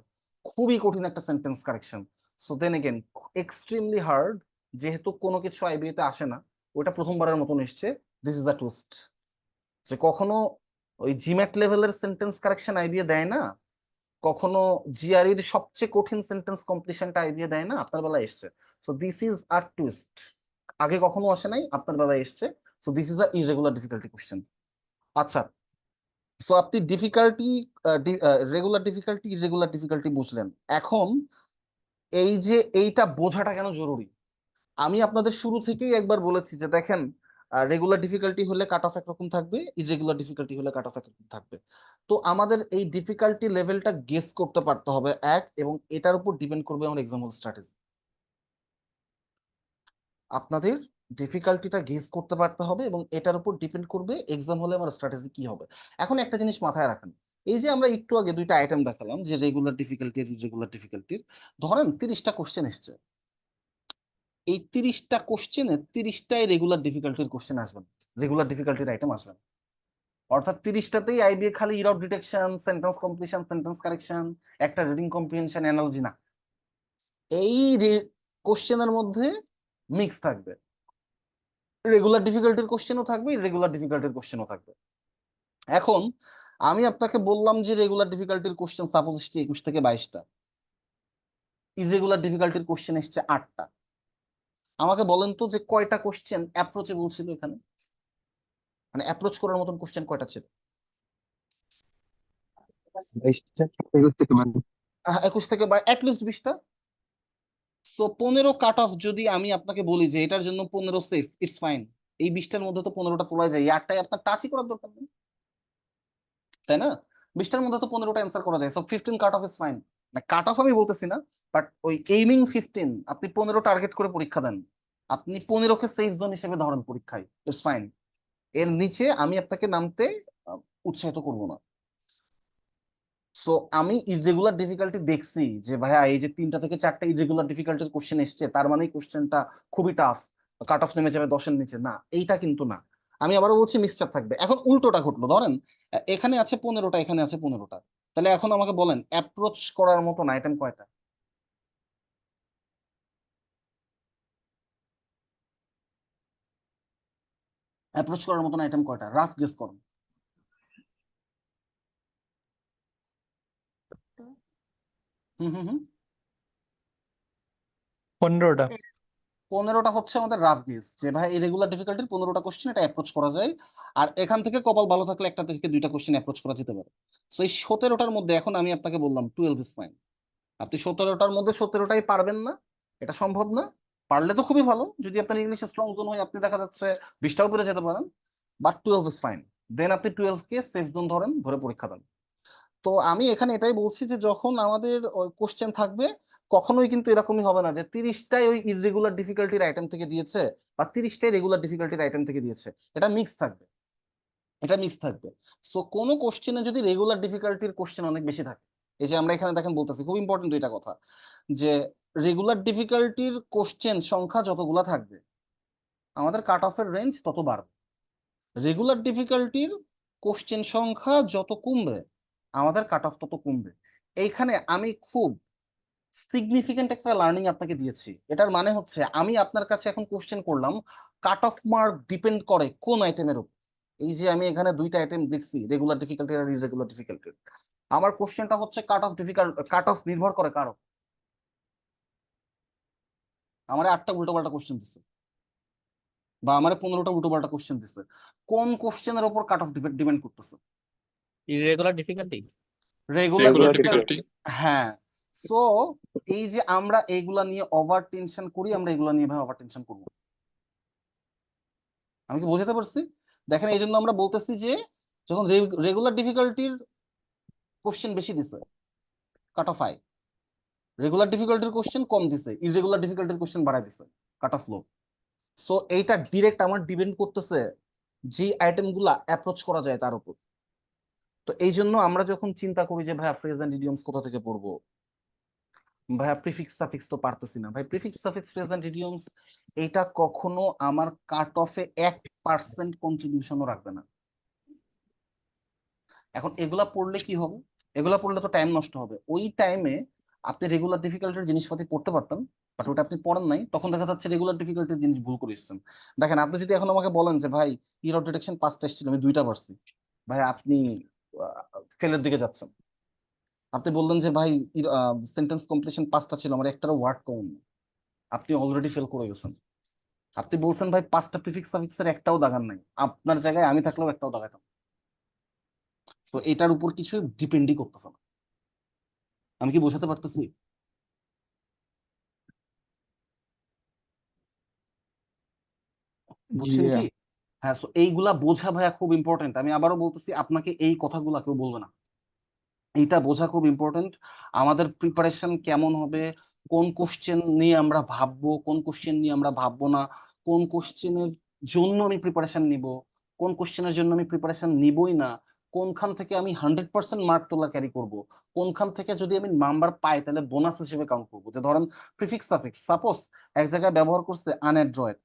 Speaker 1: খুবই কঠিন একটা sentence correction, so then again extremely hard, যেহেতু কোনো কিছু আইবিএ তে আসে না, ওটা প্রথমবারের মতন এসছে, দিস ইজ দ্য টুইস্ট। যে কখনো ওই জিম্যাট লেভেলের সেন্টেন্স কারেকশন আইবিএ দেয় না, কখনো জিআরইর সবচেয়ে কঠিন সেন্টেন্স কমপ্লিশনটা আইবিএ দেয় না, আপনার বেলায় এসছে। So this is a twist, আগে কখনো আসে নাই, আপনার বেলায় এসছে। So this is a irregular difficulty question. আচ্ছা, সো আপনি difficulty, regular difficulty, irregular difficulty বুঝলেন। এখন এই যে এইটা বোঝাটা কেন জরুরি, আমি আপনাদের শুরু থেকেই একবার বলেছি যে দেখেন, রেগুলার ডিফিকাল্টি হলে কাট অফ একরকম থাকবে, ইরেগুলার ডিফিকাল্টি হলে কাট অফ একরকম থাকবে। তো আমাদের এই ডিফিকাল্টি লেভেলটা গেস করতে পারতে হবে এক, এবং এটার উপর ডিপেন্ড করবে আমার এক্সাম্পল স্ট্র্যাটেজি। আপনাদের ডিফিকাল্টিটা গেস করতে পারতে হবে এবং এটার উপর ডিপেন্ড করবে এক্সাম হলে আমার স্ট্র্যাটেজি কি হবে। এখন একটা জিনিস মাথায় রাখেন, এই যে আমরা একটু আগে দুইটা আইটেম দেখালাম যে রেগুলার ডিফিকাল্টি আর ইরেগুলার ডিফিকাল্টির, ধরেন 30টা কোশ্চেন এসছে, এই 30টা কোশ্চেনে 30টাই রেগুলার ডিফিকাল্টির কোশ্চেন আসবেন, রেগুলার ডিফিকাল্টির আইটেম আসবেন। অর্থাৎ 30টাতেই আইবিএ খালি error detection, sentence completion, sentence correction, একটা রিডিং কম্প্রিহেনশন, অ্যানালজি না, এই কোশ্চেনের মধ্যে মিক্স থাকবে, রেগুলার ডিফিকাল্টির কোশ্চেনও থাকবে, ইরেগুলার ডিফিকাল্টির কোশ্চেনও থাকবে। এখন আমি আপনাকে বললাম যে রেগুলার ডিফিকাল্টির কোশ্চেন সাপোজ এসছে 21 থেকে 22টা, ইরেগুলার ডিফিকাল্টির কোশ্চেন এসছে 8টা। আমাকে বলেন তো যে কয়টা কোশ্চেন অ্যাপ্রোচেবল ছিল এখানে, মানে অ্যাপ্রোচ করার মতন কোশ্চেন কয়টা ছিল?
Speaker 2: 22টা, 21 থেকে 22।
Speaker 1: 21 থেকে বা অ্যাটলিস্ট 20টা। সো 15 কাট অফ যদি আমি আপনাকে বলি যে এটার জন্য 15 সেফ, ইটস ফাইন। এই 20টার মধ্যে তো 15টা তোলা যায়, এই 8টাই আপনার টাচই করার দরকার নেই, তাই না? 20টার মধ্যে তো 15টা অ্যান্সার করা যায়, so 15 cut off is fine. না কাট অফ আমি বলতেছি না, বাট ওই এইমিং 15, আপনি 15 টার্গেট করে পরীক্ষা দেন, আপনি 15কে সেফ জোন হিসেবে ধরেন পরীক্ষায়, ইটস ফাইন। এর নিচে আমি আপনাকে নামতে উৎসাহিত করব না। সো আমি ইররেগুলার ডিফিকাল্টি দেখছি যে ভাইয়া এই যে 3টা থেকে 4টা ইররেগুলার ডিফিকাল্টির কোশ্চেন এসছে, তার মানে কোশ্চেনটা খুবই টাফ, কাট অফ নেমে যাবে 10-এর নিচে, না এইটা কিন্তু না। আমি আবারও বলছি মিক্সচার থাকবে। এখন উল্টোটা ঘটলো, ধরেন এখানে আছে 15টা, এখানে আছে 15টা, তাহলে এখন আমাকে বলেন অ্যাপ্রোচ করার মতন আইটেম কয়টা? অ্যাপ্রোচ করার মতন আইটেম কয়টা, রাফ গেস করুন। হুম হুম হুম
Speaker 3: 15টা।
Speaker 1: 15টা হচ্ছে আমাদের রাফ গেস, যে ভাই ইরেগুলার ডিফিকাল্টির 15টা কোশ্চেন এটা অ্যাপ্রোচ করা যায়। আর এখান থেকে কপাল ভালো থাকলে একটা থেকে দুইটা কোশ্চেন অ্যাপ্রোচ করা যেতে পারে। তো এই 17টার মধ্যে এখন আমি আপনাকে বললাম 12 ইজ ফাইন। আপনি 17টার মধ্যে 17টাই পারবেন না, এটা সম্ভব না। পারলে তো খুবই ভালো, যদি আপনার ইংলিশে স্ট্রং জোন হয় আপনি দেখা যাচ্ছে 20টাও পেরে যেতে পারেন, বাট 12 ইজ ফাইন। দেন আপনি 12কে সেফ জোন ধরেন, ধরে পরীক্ষা দেন। তো আমি এখানে এটাই বলছি যে যখন আমাদের কোশ্চেন থাকবে, কখনোই কিন্তু এরকমই হবে না যে 30টাই ওই ইররেগুলার ডিফিকাল্টির আইটেম থেকে দিয়েছে বা 30টাই রেগুলার ডিফিকাল্টির আইটেম থেকে দিয়েছে, এটা মিক্স থাকবে, এটা মিক্স থাকবে। সো কোনো কোশ্চেনে যদি রেগুলার ডিফিকাল্টির কোশ্চেন অনেক বেশি থাকে, এই যে আমরা এখানে দেখেন বলতেছি খুব ইম্পর্টেন্ট দুইটা কথা, যে রেগুলার ডিফিকাল্টির কোশ্চেন সংখ্যা যতগুলা থাকবে আমাদের কাট অফের রেঞ্জ তত বাড়বে, রেগুলার ডিফিকাল্টির কোশ্চেন সংখ্যা যত কমবে আমাদের কাট অফ তত কমবে। এইখানে আমি খুব সিগনিফিকেন্ট একটা লার্নিং আপনাকে দিয়েছি। এটার মানে হচ্ছে আমি আপনার কাছে এখন কোশ্চেন করলাম, কাট অফ মার্ক ডিপেন্ড করে কোন আইটেমের উপর। এই যে আমি এখানে দুইটা আইটেম দেখছি, রেগুলার ডিফিকাল্টি আর ইরেগুলার ডিফিকাল্টি, আমার কোশ্চেনটা হচ্ছে কাট অফ নির্ভর করে কারো। আমার 8টা উল্টোপাল্টা কোশ্চেন দিচ্ছে বা আমার 15টা উল্টোপাল্টা কোশ্চেন দিচ্ছে, কোন কোশ্চেনের উপর কাট অফ ডিপেন্ড করতেছে?
Speaker 4: Irregular difficulty.
Speaker 1: Regular
Speaker 5: regular
Speaker 1: difficulty.
Speaker 5: Difficulty.
Speaker 1: হ্যাঁ। সো এই যে আমরা এইগুলা নিয়ে ওভার টেনশন করি, আমরা এগুলা নিয়ে ভাই ওভার টেনশন করবো না। আমি কি বোঝাতে পারছি? দেখেন এই জন্য আমরা বলতেছি যে যখন রেগুলার ডিফিকাল্টির কোশ্চেন বেশি দিছে কাট অফ হাই, রেগুলার ডিফিকাল্টির কোশ্চেন কম দিছে, ইররেগুলার ডিফিকাল্টির কোশ্চেন বাড়াই দিছে, কাট অফ লো। সো এইটা ডিরেক্ট আমার ডিপেন্ড করতেছে যে আইটেম গুলা অ্যাপ্রোচ করা যায় তার উপর। তো এই জন্য আমরা যখন চিন্তা করি যে ভাইয়া ফ্রেজ এন্ড ইডিয়মস কোথা থেকে পড়বো, ভাইয়া প্রিফিক্স সাফিক্স তো পারতেছি না, ভাই prefix suffix phrase and idioms এটা কখনো আমার কাট অফে 1% কন্ট্রিবিউশনও রাখবে না। এখন এগুলা পড়লে কি হবে, এগুলা পড়লে তো টাইম নষ্ট হবে, ওই টাইমে আপনি রেগুলার ডিফিকাল্টির জিনিসপাতি পড়তে পারতেন, বাট ওটা আপনি পড়েন নাই, তখন দেখা যাচ্ছে রেগুলার ডিফিকাল্টির জিনিস ভুল করে এসেছেন। দেখেন আপনি যদি এখন আমাকে বলেন যে ভাই ইরর ডিটেকশন 5টা এসেছিল আমি 2টা পারছি, ভাই আপনি ফেলের দিকে যাচ্ছেন। আপনি বললেন যে ভাই সেন্টেন্স কমপ্লিশন 5টা ছিল আমার একটারও ওয়ার্ড কমন না, আপনি অলরেডি ফেল করে গেছেন। আপনি বলছেন ভাই 5টা প্রিফিক্স সাফিক্সের একটাও দাগান নাই, আপনার জায়গায় আমি থাকলেও একটাও দাগাতাম। তো এটার উপর কিছু ডিপেন্ডই করতেছে না। আমি কি বোঝাতে পারতেছি?
Speaker 2: জি
Speaker 1: বুঝছেন
Speaker 2: ভাইয়া।
Speaker 1: কি? হ্যাঁ, তো এইগুলা বোঝা ভাইয়া খুব ইম্পর্টেন্ট। আমি আবারও বলতেছি, আপনাকে এই কথাগুলা কেউ বলবে না। এইটা বোঝা খুব ইম্পর্টেন্ট। আমাদের প্রিপারেশন কেমন হবে, কোন কোশ্চেন নিয়ে আমরা ভাববো, কোন কোশ্চেন নিয়ে আমরা ভাববো না, কোন কোশ্চেনের জন্য আমি প্রিপারেশন নিব, কোন কোশ্চেনের জন্য আমি প্রিপারেশন নিবই না, কোনখান থেকে আমি 100% মার্ক তোলা ক্যারি করব, কোনখান থেকে যদি আমি নাম্বার পাই তাহলে বোনাস হিসেবে কাউন্ট করবো। যে ধরেন প্রিফিক্স সাফিক্স, সাপোজ এক জায়গায় ব্যবহার করছে আনঅ্যাড্রয়েড,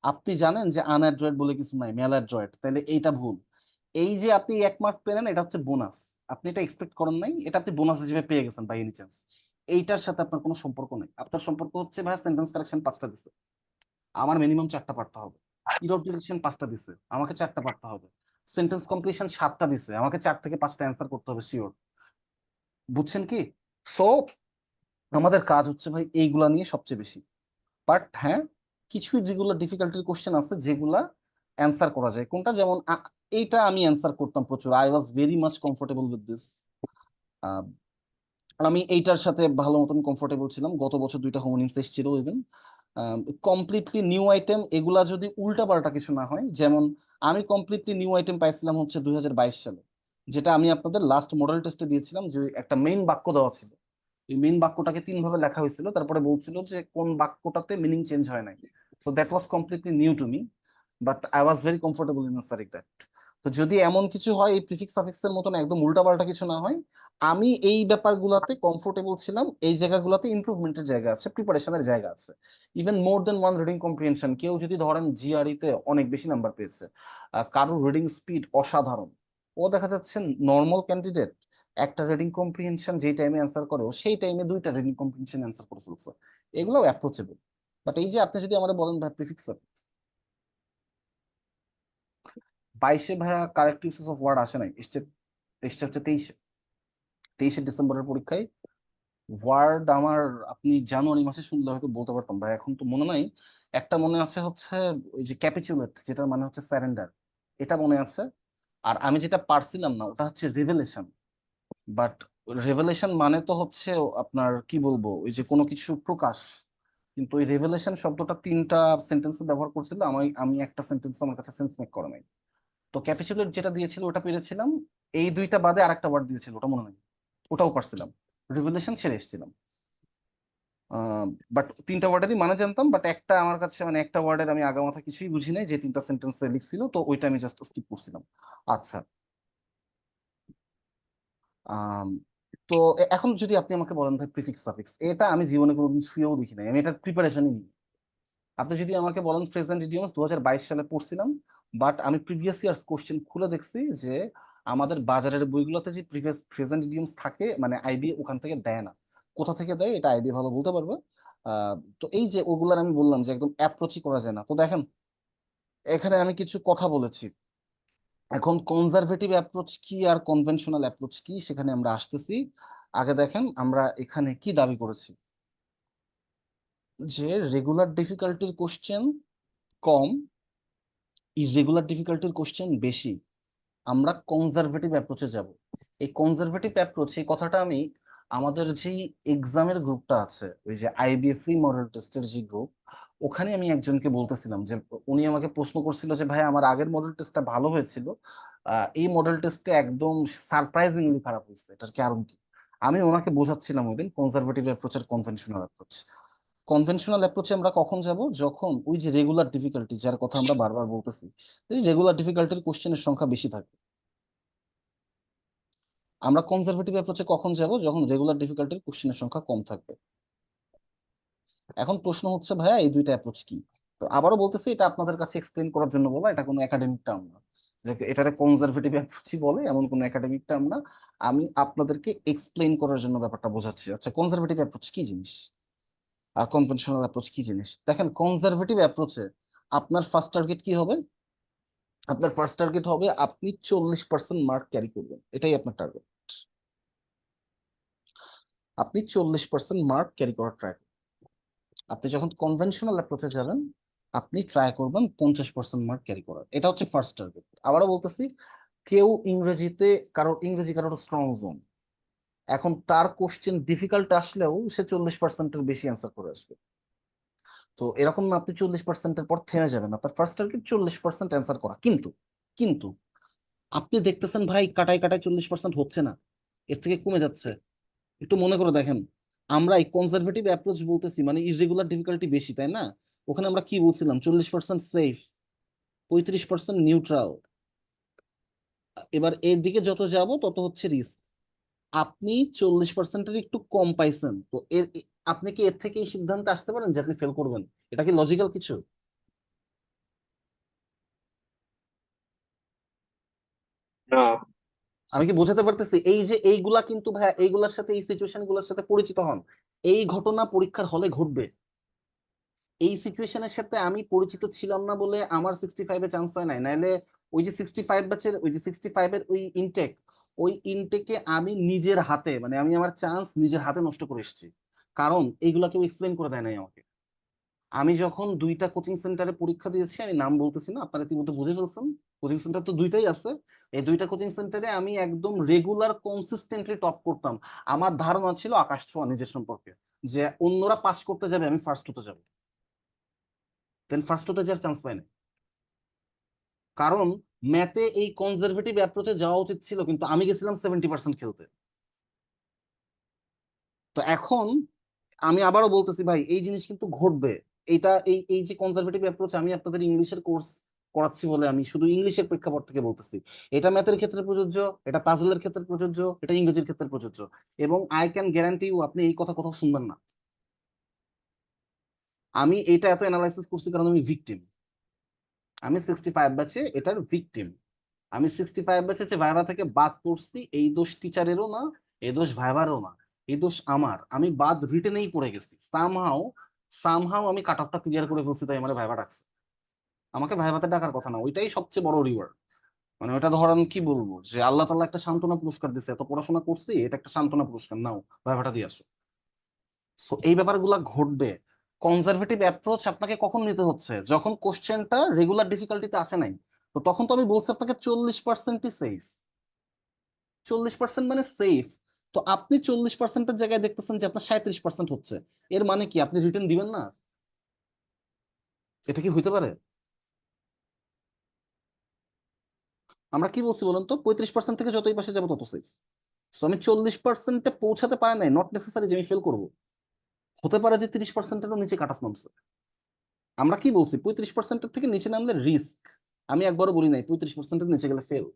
Speaker 1: আপনি জানেন যে আনঅ্যাড্রয়েড বলে কিছু নাই, ম্যালঅ্যাড্রয়েড, তাহলে এইটা ভুল। এই যে আপনি 1 মার্ক পেলেন, এটা হচ্ছে বোনাস। আপনি এটা এক্সপেক্ট করেন নাই, এটা আপনি বোনাস হিসেবে পেয়ে গেছেন বাই এনি চান্স। এইটার সাথে আপনার কোনো সম্পর্ক নেই। আপনার সম্পর্ক হচ্ছে ভাই সেন্টেন্স কারেকশন 5টা দিছে, আমার মিনিমাম 4টা পারতে হবে। ইরর ডিরেকশন 5টা দিছে, আমাকে 4টা পারতে হবে। সেন্টেন্স কমপ্লিশন 7টা দিছে, আমাকে 4 থেকে 5টা অ্যান্সার করতে হবে শিওর। বুঝছেন কি? সো আমাদের কাজ হচ্ছে ভাই এইগুলা নিয়ে সবচেয়ে বেশি। বাট হ্যাঁ, কিছু যেগুলো ডিফিকাল্টির কোশ্চেন আছে যেগুলা অ্যান্সার করা যায়। কোনটা? যেমন এইটা আমি অ্যান্সার করতাম প্রচুর, I was very much comfortable with this. আমি এইটার সাথে ভালো মতন কমফোর্টেবল ছিলাম। গত বছর 2টা হোমোনিমস এসেছিল ইভেন। কমপ্লিটলি নিউ আইটেম, এগুলা যদি উল্টা পাল্টা কিছু না হয়। যেমন আমি কমপ্লিটলি নিউ আইটেম পাইছিলাম হচ্ছে 2022 সালে, যেটা আমি আপনাদের লাস্ট মডেল টেস্টে দিয়েছিলাম। যে একটা মেইন বাক্য দেওয়া ছিল, এই মেইন বাক্যটাকে 3 ভাবে লেখা হয়েছিল, তারপরে বলছিল যে কোন বাক্যটাতে মিনিং চেঞ্জ হয় নাই। So that was completely new to me, but I was very comfortable in answering that. তো যদি এমন কিছু হয়, এই প্রিফিক্স সাফিক্সের মতন একদম উল্টাপাল্টা কিছু না হয়, আমি এই ব্যাপারগুলোতে কমফোর্টেবল ছিলাম। এই জায়গাগুলোতে ইমপ্রুভমেন্টের জায়গা আছে, প্রিপারেশনের জায়গা আছে। ইভেন মোর দেন ওয়ান রিডিং কম্প্রিহেনশন, কেউ যদি ধরেন জিআরই তে অনেক বেশি নাম্বার পেয়েছে, কারোর রিডিং স্পিড অসাধারণ, ও দেখা যাচ্ছে নর্মাল ক্যান্ডিডেট, একটা রিডিং কম্প্রিহেনশন যেই টাইমে অ্যান্সার করে, ও সেই টাইমে 2টা রিডিং কম্প্রিহেনশন অ্যান্সার করে ফেলছে। এগুলো অ্যাপ্রোচেবল। বাট এই যে আপনি যদি আমাদের বলেন ভাই প্রিফিক্স সাফিক্স, 22-এ ভাইয়া কারেক্ট ইউসেস অফ ওয়ার্ড আসে নাই, এসছে। এসছে হচ্ছে 23-এ ডিসেম্বরের পরীক্ষায়। ওয়ার্ড আমার, আপনি জানুয়ারি মাসে শুনলে হয়তো বলতে পারতাম ভাই, এখন তো মনে নাই। একটা মনে আছে হচ্ছে ওই যে ক্যাপিচুলেট, যেটার মানে হচ্ছে স্যারেন্ডার, এটা মনে আছে। আর আমি যেটা পারছিলাম না ওটা হচ্ছে রিভেলেশন। বাট রেভেলেশন মানে তো হচ্ছে আপনার কি বলবো, ওই যে কোনো কিছু প্রকাশ। কিন্তু ওই রেভেলেশন শব্দটা 3টা সেন্টেন্সে ব্যবহার করছিল, আমি আমি একটা সেন্টেন্স আমার কাছে সেন্স মেক করে নাই। তো ক্যাপিচুলেট যেটা দিয়েছিল ওটা পেরেছিলাম। এই 2টা বাদে আরেকটা ওয়ার্ড দিয়েছিল, ওটা মনে নেই, ওটাও পারছিলাম। রিভেলেশন ছেড়ে এসেছিলাম। বাট 3টা ওয়ার্ডেরই মানে জানতাম, বাট একটা আমার কাছে মানে একটা ওয়ার্ডের আমি আগামাথা কিছুই বুঝি নাই, যে 3টা সেন্টেন্সে লিখছিল, তো ওইটা আমি জাস্ট স্কিপ করছিলাম। আচ্ছা। আম, তো এখন যদি আপনি আমাকে বলেন ভাই প্রিফিক্স সাফিক্স, এটা আমি জীবনে কোনোদিন ছুঁয়েও দেখি নাই, আমি এটার প্রিপারেশনই নিই। আপনি যদি আমাকে বলেন প্রেজেন্ট ইডিয়মস 2022 সালে পড়ছিলাম, বাট আমি প্রিভিয়াস ইয়ার্স কোশ্চেন খুলে দেখছি যে আমাদের বাজারের বইগুলোতে যে প্রিভিয়াস প্রেজেন্ট ইডিয়মস থাকে, মানে আইবি ওখান থেকে দেয় না। কোথা থেকে দেয় এটা আইবি ভালো বলতে পারবে। তো এই যে ওগুলার আমি বললাম যে একদম অ্যাপ্রোচই করা যায় না। তো দেখেন, এখানে আমি কিছু কথা বলেছি। এখন কনজারভেটিভ অ্যাপ্রোচ কি আর কনভেনশনাল অ্যাপ্রোচ কি, সেখানে আমরা আসতেছি। আগে দেখেন আমরা এখানে কি দাবি করেছি, যে রেগুলার ডিফিকাল্টির কোশ্চেন কম, ইররেগুলার ডিফিকাল্টির কোশ্চেন বেশি। আমরা কনজারভেটিভ অ্যাপ্রোচে যাব। এই কনজারভেটিভ অ্যাপ্রোচ, এই কথাটা আমি আমাদের যে এক্সামের গ্রুপটা আছে, ওই যে আইবিএসসি মডেল টেস্টের যে গ্রুপ, ওখানে আমি একজনকে বলতেছিলাম যে, উনি আমাকে প্রশ্ন করছিল যে ভাই আমার আগের মডেল টেস্টটা ভালো হয়েছিল, এই মডেল টেস্টে একদম সারপ্রাইজিংলি খারাপ হয়েছে, এটার কারণ কি? আমি ওনাকে বোঝাচ্ছিলাম ওই দিন কনজারভেটিভ অ্যাপ্রোচ আর কনভেনশনাল অ্যাপ্রোচ। কনভেনশনাল অ্যাপ্রোচে আমরা কখন যাব? যখন ওই যে রেগুলার ডিফিকাল্টি, যার কথা আমরা বারবার বলতেছি, এই রেগুলার ডিফিকাল্টির কোশ্চেনের সংখ্যা বেশি থাকে। আমরা কনজারভেটিভ অ্যাপ্রোচে কখন যাব? যখন রেগুলার ডিফিকাল্টির কোশ্চেনের সংখ্যা কম থাকবে। এখন প্রশ্ন হচ্ছে ভাইয়া এই 2টা অ্যাপ্রোচ কি? তো আবারও বলতেছি, এটা আপনাদের কাছে এক্সপ্লেন করার জন্য বলা, এটা কোনো একাডেমিক টার্ম না। যে এটারে কনজারভেটিভ অ্যাপ্রোচই বলে এমন কোনো একাডেমিক টার্ম না। আমি আপনাদেরকে এক্সপ্লেন করার জন্য ব্যাপারটা বোঝাচ্ছি। আচ্ছা, কনজারভেটিভ অ্যাপ্রোচ কি জিনিস আর কনভেনশনাল অ্যাপ্রোচ কি জিনিস? দেখেন, কনজারভেটিভ অ্যাপ্রোচে আপনার ফার্স্ট টার্গেট কি হবে? আপনার ফার্স্ট টার্গেট হবে আপনি 40% মার্ক ক্যারি করবেন, এটাই আপনার টার্গেট। আপনি 40% মার্ক ক্যারি করার ট্রাই। আপনি যখন কনভেনশনাল অ্যাপ্রোচে যাবেন, আপনি ট্রাই করবেন 50% মার্ক ক্যারি করার, এটা হচ্ছে ফার্স্ট টার্গেট। আবারও বলতেছি, কেউ ইংরেজিতে কারোর স্ট্রং জোন, এখন তার কোশ্চেন ডিফিকাল্ট আসলেও সে 40%-এর বেশি অ্যান্সার করে আসবে। তো এরকম না আপনি 40%-এর পর থেমে যাবেন, আপনার ফার্স্ট টার্গেট 40% অ্যান্সার করা। কিন্তু কিন্তু আপনি দেখতেছেন ভাই কাটায় কাটায় 40% হচ্ছে না, এর থেকে কমে যাচ্ছে। একটু মনে করে দেখেন, আমরা এই কনজারভেটিভ অ্যাপ্রোচ বলতেছি মানে ইররেগুলার ডিফিকাল্টি বেশি, তাই না? ওখানে আমরা কি বলছিলাম? 40% সেফ, 35% নিউট্রাল। এবার এর দিকে যত যাব তত হচ্ছে রিস্ক। আপনি 40%-এর একটু কম পাইছেন, তো আপনি কি এর থেকে এই সিদ্ধান্তে আসতে পারেন যে আপনি ফেল করবেন? এটা কি লজিক্যাল কিছু?
Speaker 2: না।
Speaker 1: আমি কি বোঝাতে পারতেছি? এই যে এইগুলা কিন্তু ভাইয়া, এইগুলার সাথে এই সিচুয়েশন গুলোর সাথে পরিচিত হন। এই ঘটনা পরীক্ষার হলে ঘটবে। এই সিচুয়েশনের সাথে আমি পরিচিত ছিলাম না বলে আমার 65-এ চান্স হয় নাই, নাইলে ওই যে 65 ব্যাচের ওই যে 65-এর ওই ইনটেকে আমি নিজের হাতে, মানে আমি আমার চান্স নিজের হাতে নষ্ট করে এসেছি। কারণ এইগুলা কেউ এক্সপ্লেন করে দেয় নাই আমাকে। আমি যখন 2টা কোচিং সেন্টারে পরীক্ষা দিয়েছি, আমি নাম বলতেছি না, আপনারা ইতিমধ্যে বুঝে ফেলছেন, কোচিং সেন্টার তো 2টাই আছে। এই 2টা কোচিং সেন্টারে আমি একদম রেগুলার কনসিস্টেন্টলি টপ করতাম। আমার ধারণা ছিল আকাশ ছোঁয়া নিজের সম্পর্কে, যে অন্যরা পাস করতে যাবে, আমি ফার্স্ট হতে যাবো। দেন ফার্স্ট হতে যাওয়ার চান্স পাই না। কারণ ম্যাথে এই কনজারভেটিভ অ্যাপ্রোচে যাওয়া উচিত ছিল, কিন্তু আমি গেছিলাম 70% খেলতে। তো এখন আমি আবারও বলতেছি ভাই, এই জিনিস কিন্তু ঘটবে। এটা এই এই যে কনজারভেটিভ অ্যাপ্রোচ, আমি আপনাদের ইংলিশের কোর্স করাচ্ছি বলে আমি শুধু ইংলিশের প্রেক্ষাপট থেকে বলতেছি। এটা ম্যাথের ক্ষেত্রে প্রযোজ্য, এটা পাজলের ক্ষেত্রে প্রযোজ্য, এটা ইংরেজির ক্ষেত্রে প্রযোজ্য। এবং আই ক্যান গ্যারান্টি ইউ আপনি এই কথা কোথাও শুনবেন না। আমি এটা এত অ্যানালাইসিস করছি কারণ আমি ভিকটিম। আমি 65 ব্যাচে এটার ভিকটিম। আমি 65 ব্যাচে যে ভাইভা থেকে বাদ পড়ছি, এই দোষ টিচারেরও না, এই দোষ ভাইভারও না, এই দোষ আমার। আমি বাদ রিটেনেই পড়ে গেছি। সামহাও সামহাও আমি কাট অফটা ক্লিয়ার করে ফেলছি, তাই আমার ভাইভা ডাকছে। আমাকে ভাইভাতে ডাকার কথা না, ওইটাই সবচেয়ে বড় রিওয়ার্ড। মানে ওটা ধরেন কি বলবো, যে আল্লাহ তাআলা একটা সান্ত্বনা পুরস্কার দিচ্ছে, এত পড়াশোনা করছি, এটা একটা সান্ত্বনা পুরস্কার, নাও ভাইভাটা দিয়ে আসো। তো এই ব্যাপারগুলা ঘটবে। কনজারভেটিভ অ্যাপ্রোচ আপনাকে কখন নিতে হচ্ছে? যখন কোশ্চেনটা রেগুলার ডিফিকাল্টিতে আসে নাই। তো তখন তো আমি বলছি আপনাকে 40%ই সেফ। 40% মানে সেফ। তো আপনি 40%-এর জায়গায় দেখতেছেন যে আপনার 37% হচ্ছে। এর মানে কি আপনি রিটার্ন দিবেন না? এটা কি হইতে পারে? আমরা কি বলছি বলুন তো, 35% থেকে যতই পাশে যাবো তত সেফ। সো আমি 40%-এ পৌঁছাতে পারে নাই, নট নেসেসারি যে আমি ফেল করবো। হতে পারে যে 30%-এরও নিচে কাট অফ নামছে। আমরা কি বলছি? 35%-এর থেকে নিচে নামলে রিস্ক। আমি একবারও বলি নাই 35%-এর নিচে গেলে ফেল।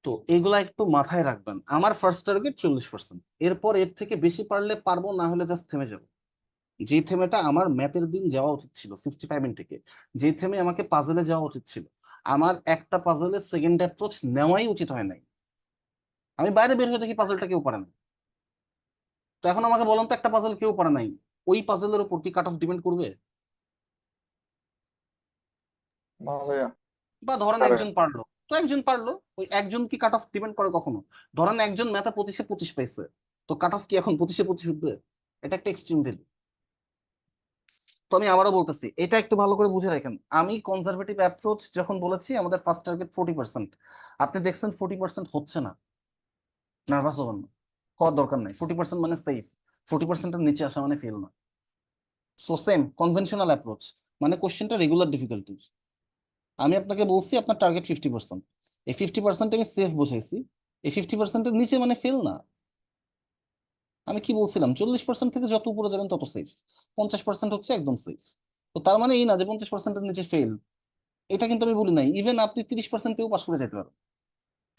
Speaker 1: তো এগুলা একটু মাথায় রাখবেন। আমার ফার্স্ট টার্গেট 40%। এরপর এর থেকে বেশি পারলে পারবো, না হলে জাস্ট থেমে যাবো। যে থেমেটা আমার ম্যাথের দিন যাওয়া উচিত ছিল 65 থেকে, যে থেমে আমাকে পাজলে যাওয়া উচিত ছিল, আমার একটা পাজলে সেকেন্ড অ্যাপ্রোচ নেওয়াই উচিত হয় নাই। আমি বাইরে বের হয়ে দেখি পাজলটা কেউ পারে না। তো এখন আমাকে বলেন তো, একটা পাজল কেউ পারে নাই, ওই পাজলের উপর কি কাট অফ ডিপেন্ড করবে?
Speaker 2: না ভাইয়া।
Speaker 1: বা ধরেন
Speaker 2: পারে।
Speaker 1: একজন পারলো, তো একজন পারলো, ওই একজন কি কাট অফ ডিপেন্ড করে কখনো? ধরেন একজন ম্যাথে 25-এ 25 পাইছে, তো কাট অফ কি এখন 25-এ 25 উঠবে? এটা একটা এক্সট্রিম ভ্যালু। তো আমি আবারও বলতেছি, এটা একটু ভালো করে বুঝে রাখেন। আমি কনজারভেটিভ অ্যাপ্রোচ যখন বলেছি আমাদের ফার্স্ট টার্গেট 40%, আপনি দেখছেন 40% হচ্ছে না, নার্ভাস হবেন না, হওয়ার দরকার নাই। 40% মানে সেফ, 40%-এর নিচে আসা মানে ফেল না। সো সেম কনভেনশনাল অ্যাপ্রোচ, মানে কোশ্চেনটা রেগুলার ডিফিকাল্টি। আমি আপনাকে বলছি আপনার টার্গেট 50%, এই 50% আমি সেফ বুঝাইছি। এই 50%-এর নিচে মানে ফেল না। আমি কি বলছিলাম? 40% থেকে যত উপরে যাবেন তত সেফ। 50% হচ্ছে একদম সেফ। তো তার মানে এই না যে 50%-এর নিচে ফেল। এটা কিন্তু আমি বলি নাই, ইভেন আপনি 30% পেয়েও পাস করে যেতে পারেন।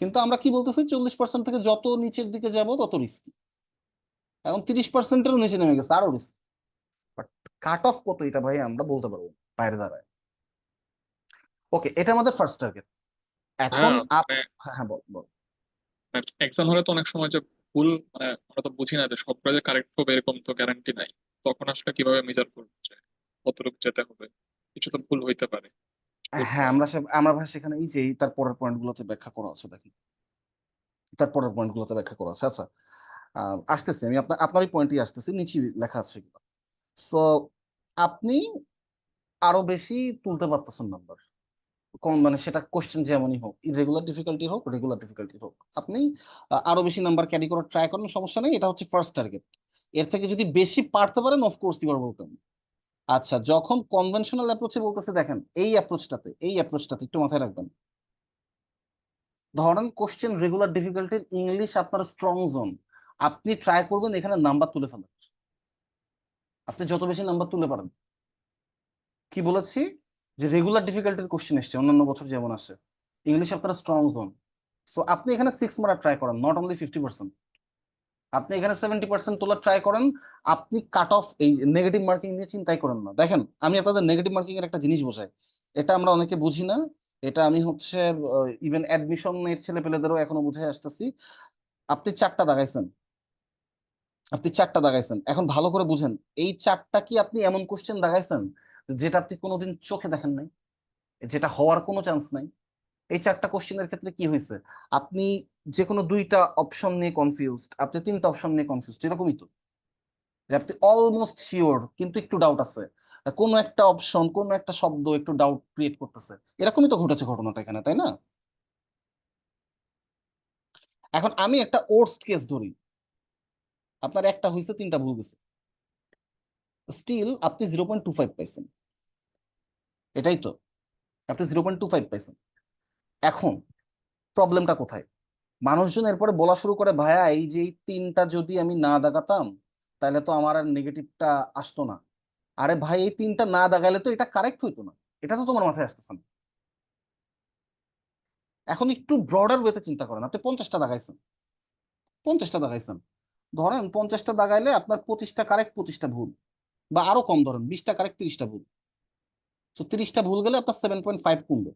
Speaker 1: কিন্তু আমরা কি বলতেছি, 40% থেকে যত নিচের দিকে যাব তত রিস্কি। এখন 30%-এরও নিচে নেমে গেছে, আরো রিস্ক। বাট কাট অফ কত এটা ভাই আমরা বলতে পারবো না বাইরে দাঁড়ায়। ওকে, এটা আমাদের ফার্স্ট টার্গেট। এখন
Speaker 5: হ্যাঁ মানে
Speaker 1: হ্যাঁ হ্যাঁ, বল বল।
Speaker 5: এক্সাম হলে তো অনেক সময় যে ভুল, মানে আমরা তো বুঝি না যে সবটা যে কারেক্ট হবে এরকম তো গ্যারান্টি নাই। তখন আসলে কিভাবে মেজার করবো যে কতটুকু যেতে হবে? কিছু তো ভুল হইতে পারে, ভুল
Speaker 1: হ্যাঁ,
Speaker 5: হয়।
Speaker 1: আমরা ভাই সেখানে এই যে তার পরের পয়েন্ট গুলোতে ব্যাখ্যা করা আছে, দেখেন তার পরের পয়েন্ট গুলোতে ব্যাখ্যা করা আছে। আচ্ছা, আসতেছি আমি আপনার এই পয়েন্টই আসতেছি, নিচে লেখা আছে এগুলো। সো আপনি আরো বেশি তুলতে পারতেছেন নাম্বার, মানে সেটা কোশ্চেন যেমনই হোক, ইরেগুলার ডিফিকাল্টি হোক, রেগুলার ডিফিকাল্টি হোক, আপনি আরো বেশি নাম্বার ক্যারি করার ট্রাই করেন, সমস্যা নেই। এটা হচ্ছে ফার্স্ট টার্গেট। এর থেকে যদি বেশি পারতে পারেন, অফকোর্স ইউ আর ওয়েলকাম। আচ্ছা, যখন কনভেনশনাল অ্যাপ্রোচে বলতেছে, দেখেন এই অ্যাপ্রোচটাতে একটু মাথায় রাখবেন। ধরেন কোশ্চেন রেগুলার ডিফিকাল্টির ইংলিশ আপনার স্ট্রং জোন, আপনি ট্রাই করবেন এখানে নাম্বার তুলে ফেলার। আপনি যত বেশি নাম্বার তুলে পারেন। কি বলেছি? যে রেগুলার ডিফিকাল্টির কোশ্চেন এসছে অন্যান্য বছর যেমন আসে, ইংলিশ আপনার স্ট্রং জোন। সো আপনি এখানে 6 মারা ট্রাই করেন, নট অনলি 50%। আপনি এখানে 70% তোলার ট্রাই করেন। আপনি কাট অফ এই নেগেটিভ মার্কিং নিয়ে চিন্তাই করেন না। দেখেন, আমি আপনাদের নেগেটিভ মার্কিং এর একটা জিনিস বোঝাই, এটা আমরা অনেকে বুঝি না। এটা আমি হচ্ছে ইভেন অ্যাডমিশন এর ছেলে পেলেদেরও এখনো বুঝে আসতেছি। আপনি চারটা দাগাইছেন, এখন ভালো করে বুঝেন, এই চারটা কি আপনি এমন কোশ্চেন দাগাইছেন যেটা আপনি কোনোদিন চোখে দেখেন নাই, যেটা হওয়ার কোনো চান্স নাই? এই চারটা কোশ্চেনের ক্ষেত্রে কি হয়েছে? আপনি যে কোনো দুইটা অপশন নিয়ে কনফিউজড, আপনি তিনটা অপশন নিয়ে কনফিউজড, এরকমই তো। যে আপনি অলমোস্ট শিওর কিন্তু একটু ডাউট আছে, কোনো একটা অপশন, কোনো একটা শব্দ একটু ডাউট ক্রিয়েট করতেছে। এরকমই তো ঘটেছে ঘটনাটা এখানে, তাই না? এখন আমি একটা ওর্স্ট কেস ধরি, আপনার একটা হয়েছে, তিনটা ভুল গেছে, স্টিল আপনি 0.25 পাইছেন, এটাই তো, আপনি 0.25 পাইছেন। এখন প্রবলেমটা কোথায়? মানুষজন এরপরে বলা শুরু করে, ভাইয়া এই যে এই তিনটা যদি আমি না দাগাতাম, তাহলে তো আমার আর নেগেটিভটা আসতো না। আরে ভাই, এই তিনটা না দাগাইলে তো এটা কারেক্ট হইতো না। এটা তো তোমার মাথায় আসতেছে না। এখন একটু ব্রডার ওয়েতে চিন্তা করেন, আপনি 50টা দাগাইছেন, 50টা দাগাইছেন, ধরেন 50টা দাগাইলে আপনার 25টা কারেক্ট, 25টা ভুল, বা আরো কম ধরেন 20টা কারেক্ট, 30টা ভুল। তো 30টা ভুল গেলে আপনার 7.5 কমবে,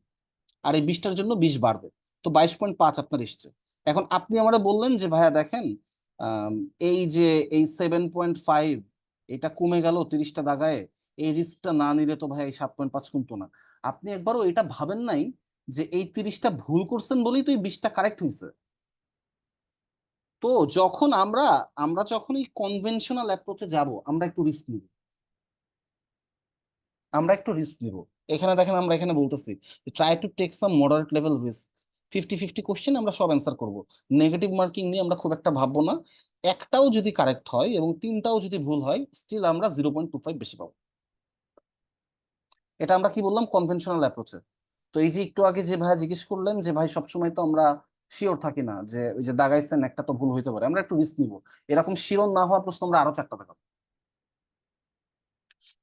Speaker 1: আর এই 20টার জন্য 20 বাড়বে। তো 22.5 আপনার এসছে। এখন আপনি আমারে বললেন যে ভাইয়া দেখেন, আম, এই যে এই 7.5 এটা কমে গেল 30টা দাগায়, এই রিস্কটা না নিলে তো ভাই এই 7.5 কমতো না। আপনি একবারও এটা ভাবেন নাই যে এই 30টা ভুল করছেন বলেই তো এই 20টা কারেক্ট হয়েছে। তো যখন আমরা আমরা যখন এই কনভেনশনাল অ্যাপ্রোচে যাব, আমরা একটু রিস্ক নিব। এখানে দেখেন, আমরা এখানে বলতেছি try to take some moderate level risk. 50-50 question আমরা সব অ্যান্সার করব, নেগেটিভ মার্কিং নিয়ে আমরা খুব একটা ভাববো না। একটাও যদি কারেক্ট হয় এবং তিনটাও যদি ভুল হয়, স্টিল আমরা 0.25 বেশি পাবো। এটা আমরা কি বললাম? কনভেনশনাল অ্যাপ্রোচে। তো এই যে একটু আগে যে ভাই জিজ্ঞেস করলেন যে ভাই সবসময় তো আমরা শিওর থাকি না, যে ওই যে দাগাইছেন একটা তো ভুল হইতে পারে, আমরা একটু রিস্ক নিব। এরকম শিওর না হওয়া প্রশ্ন আমরা আরো চারটা দেখাবো।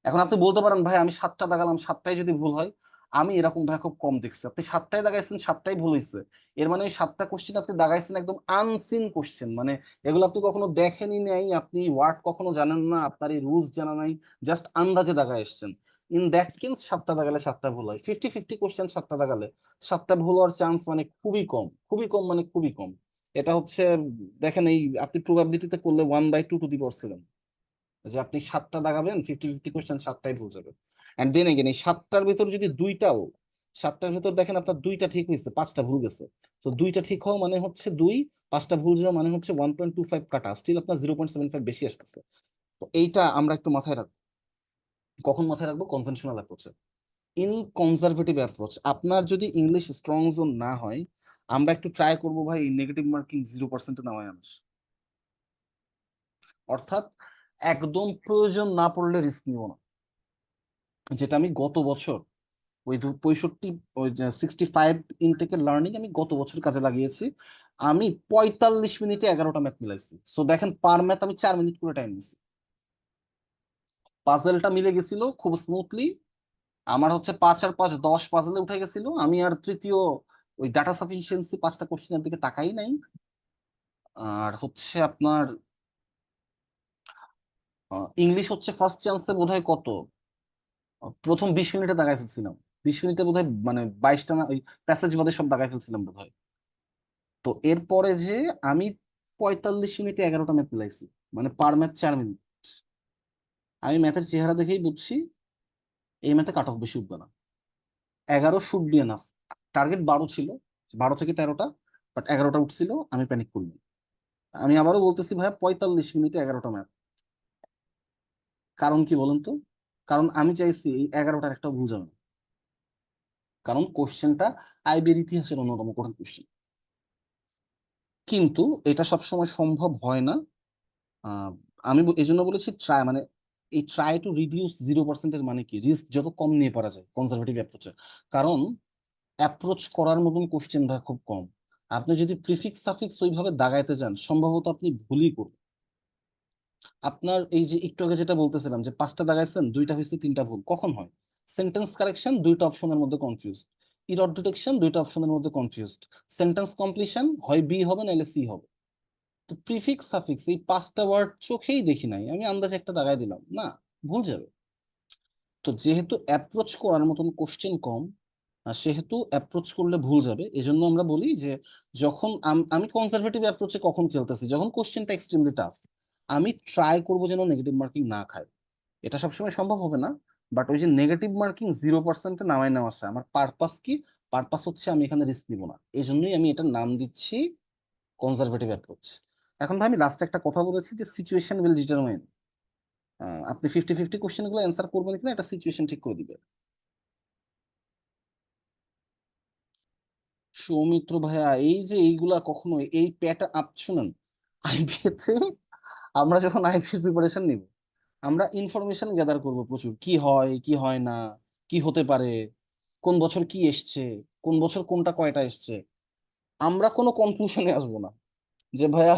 Speaker 1: এখন আপনি বলতে পারেন, ভাই আমি 7টা দাগালাম, 7টাই যদি ভুল হয়। আমি এরকম ভাই খুব কম দেখছি, আপনি 7টাই দাগাইছেন, 7টাই ভুল হয়েছে। এর মানে ওই 7টা কোশ্চেন আপনি দাগাইছেন একদম আনসিন কোশ্চেন, মানে এগুলো আপনি কখনো দেখেনি নাই, আপনি ওয়ার্ড কখনো জানেন না, আপনার এই রুলস জানা নাই, জাস্ট আন্দাজে দাগায় এসছেন। ইন দ্যাট কেস 7টা দাগালে 7টা ভুল হয়। 50-50 কোশ্চেন 7টা দাগালে 7টা ভুল হওয়ার চান্স মানে খুবই কম, খুবই কম, মানে খুবই কম। এটা হচ্ছে, দেখেন এই আপনি প্রবাবিলিটিতে করলে 1/2 যে আপনি 7টা দাগাবেন, 50-50 কোশ্চেন 7টাই ভুল যাবে। এন্ড দেন এগেন এই 7টার ভিতর যদি দুইটাও, 7টার ভিতর দেখেন আপনার 2টা ঠিক হয়েছে, 5টা ভুল গেছে। তো 2টা ঠিক হওয়া মানে হচ্ছে 2, 5টা ভুল যাওয়া মানে হচ্ছে 1.25 কাটা, স্টিল আপনার 0.75 বেশি আসতেছে। তো এইটা আমরা একটু মাথায় রাখবো। কখন মাথায় রাখবো? কনভেনশনাল অ্যাপ্রোচে। ইন কনজারভেটিভ অ্যাপ্রোচ আপনার যদি ইংলিশ স্ট্রং জোন না হয়, আমরা একটু ট্রাই করবো ভাই নেগেটিভ মার্কিং 0%-এ নামায় আনার। অর্থাৎ একদম প্রয়োজন না পড়লে রিস্ক নিব না। যেটা আমি গত বছর ওই 65, ওই 65 ইনটেকের লার্নিং আমি গত বছর কাজে লাগিয়েছি। আমি 45 মিনিটে 11টা ম্যাথ মিলাইছি। সো দেখেন, পার ম্যাথ আমি 4 মিনিট করে টাইম নিছি। পাজেলটা মিলে গেছিল খুব স্মুথলি। আমার হচ্ছে 5 আর 5 10 পাজেলে উঠে গেছিল। আমি আর তৃতীয় ওই ডাটা সাফিসিয়েন্সি 5টা কোশ্চেনের দিকে তাকাই নাই। আর হচ্ছে আপনার ইংলিশ হচ্ছে ফার্স্ট চান্সে বোধহয় কত, প্রথম 20 মিনিটে দাগাই ফেলছিলাম। 20 মিনিটে বোধহয় মানে 22টা না ওই প্যাসেজ বাদে সব দাগাই ফেলছিলাম বোধহয়। তো এরপরে যে আমি 45 মিনিটে 11টা ম্যাথ মিলাইছি, মানে পার ম্যাথ 4 মিনিট। আমি ম্যাথের চেহারা দেখেই বুঝছি এই ম্যাথে কাট অফ বেশি উঠবে না। 11 শুড বি এনাফ। টার্গেট 12 ছিল, 12 থেকে 13টা, বাট 11টা উঠছিল, আমি প্যানিক করিনি। আমি আবারও বলতেছি ভাইয়া, 45 মিনিটে 11টা ম্যাথ। কারণ কি বলুন তো? কারণ আমি চাইছি এই 11টার একটা ভুল যাবে না। কারণ কোশ্চেনটা আইবির ইতিহাসের অন্যতম কঠিন কোশ্চেন। কিন্তু এটা সবসময় সম্ভব হয় না। আহ, আমি এই জন্য বলেছি ট্রাই, মানে এই ট্রাই টু রিডিউস 0%-এর মানে কি, রিস্ক যত কম নিয়ে পারা যায় কনজারভেটিভ অ্যাপ্রোচে। কারণ অ্যাপ্রোচ করার মতন কোশ্চেনটা খুব কম। আপনি যদি প্রিফিক্স সাফিক্স ওইভাবে দাগাইতে যান, সম্ভবত আপনি ভুলই করবেন। আপনার এই যে একটু আগে যেটা বলতেছিলাম যে 5টা দাগাইছেন, 2টা হয়েছে, 3টা ভুল, কখন হয়? সেন্টেন্স কারেকশন 2টা অপশনের মধ্যে কনফিউজড, ইরর ডিটেকশন 2টা অপশনের মধ্যে কনফিউজড, সেন্টেন্স কমপ্লিশন হয় বি হবে নাহলে সি হবে। তো প্রিফিক্স সাফিক্স এই 5টা ওয়ার্ড চোখেই দেখি নাই, আমি আন্দাজে একটা দাগাই দিলাম না, ভুল যাবে। তো যেহেতু অ্যাপ্রোচ করার মতন কোশ্চেন কম, সেহেতু অ্যাপ্রোচ করলে ভুল যাবে। এজন্য আমরা বলি যে যখন আমি কনজারভেটিভ অ্যাপ্রোচে কখন খেলতেছি, যখন কোশ্চেনটা এক্সট্রিমলি টাফ, আমি ট্রাই করবো যেন নেগেটিভ মার্কিং না খায়। এটা সবসময় সম্ভব হবে না, বাট ওই যে নেগেটিভ মার্কিং 0%-এ নামাই নেওয়া আসে, আমার পারপাস কি? পারপাস হচ্ছে আমি এখানে রিস্ক নিব না, এই জন্যই আমি এটার নাম দিচ্ছি কনজারভেটিভ অ্যাপ্রোচ। এখন ভাই আমি লাস্টে একটা কথা বলেছি যে সিচুয়েশন উইল ডিটারমাইন, আপনি 50-50 কোশ্চেন গুলো অ্যান্সার করবেন কিনা এটা সিচুয়েশন ঠিক করে দিবে। সৌমিত্র ভাইয়া, এই যে এইগুলা কখনো এই প্যাটার্ন আপ শুনেন, আইবিএতে আমরা যখন আইবিএর প্রিপারেশন নিব, আমরা ইনফরমেশন গ্যাদার করব প্রচুর, কি হয় কি হয় না, কি হতে পারে, কোন বছর কি এসছে, কোন বছর কোনটা কয়টা এসছে। আমরা কোনো কনক্লুশনে আসবো না যে ভাইয়া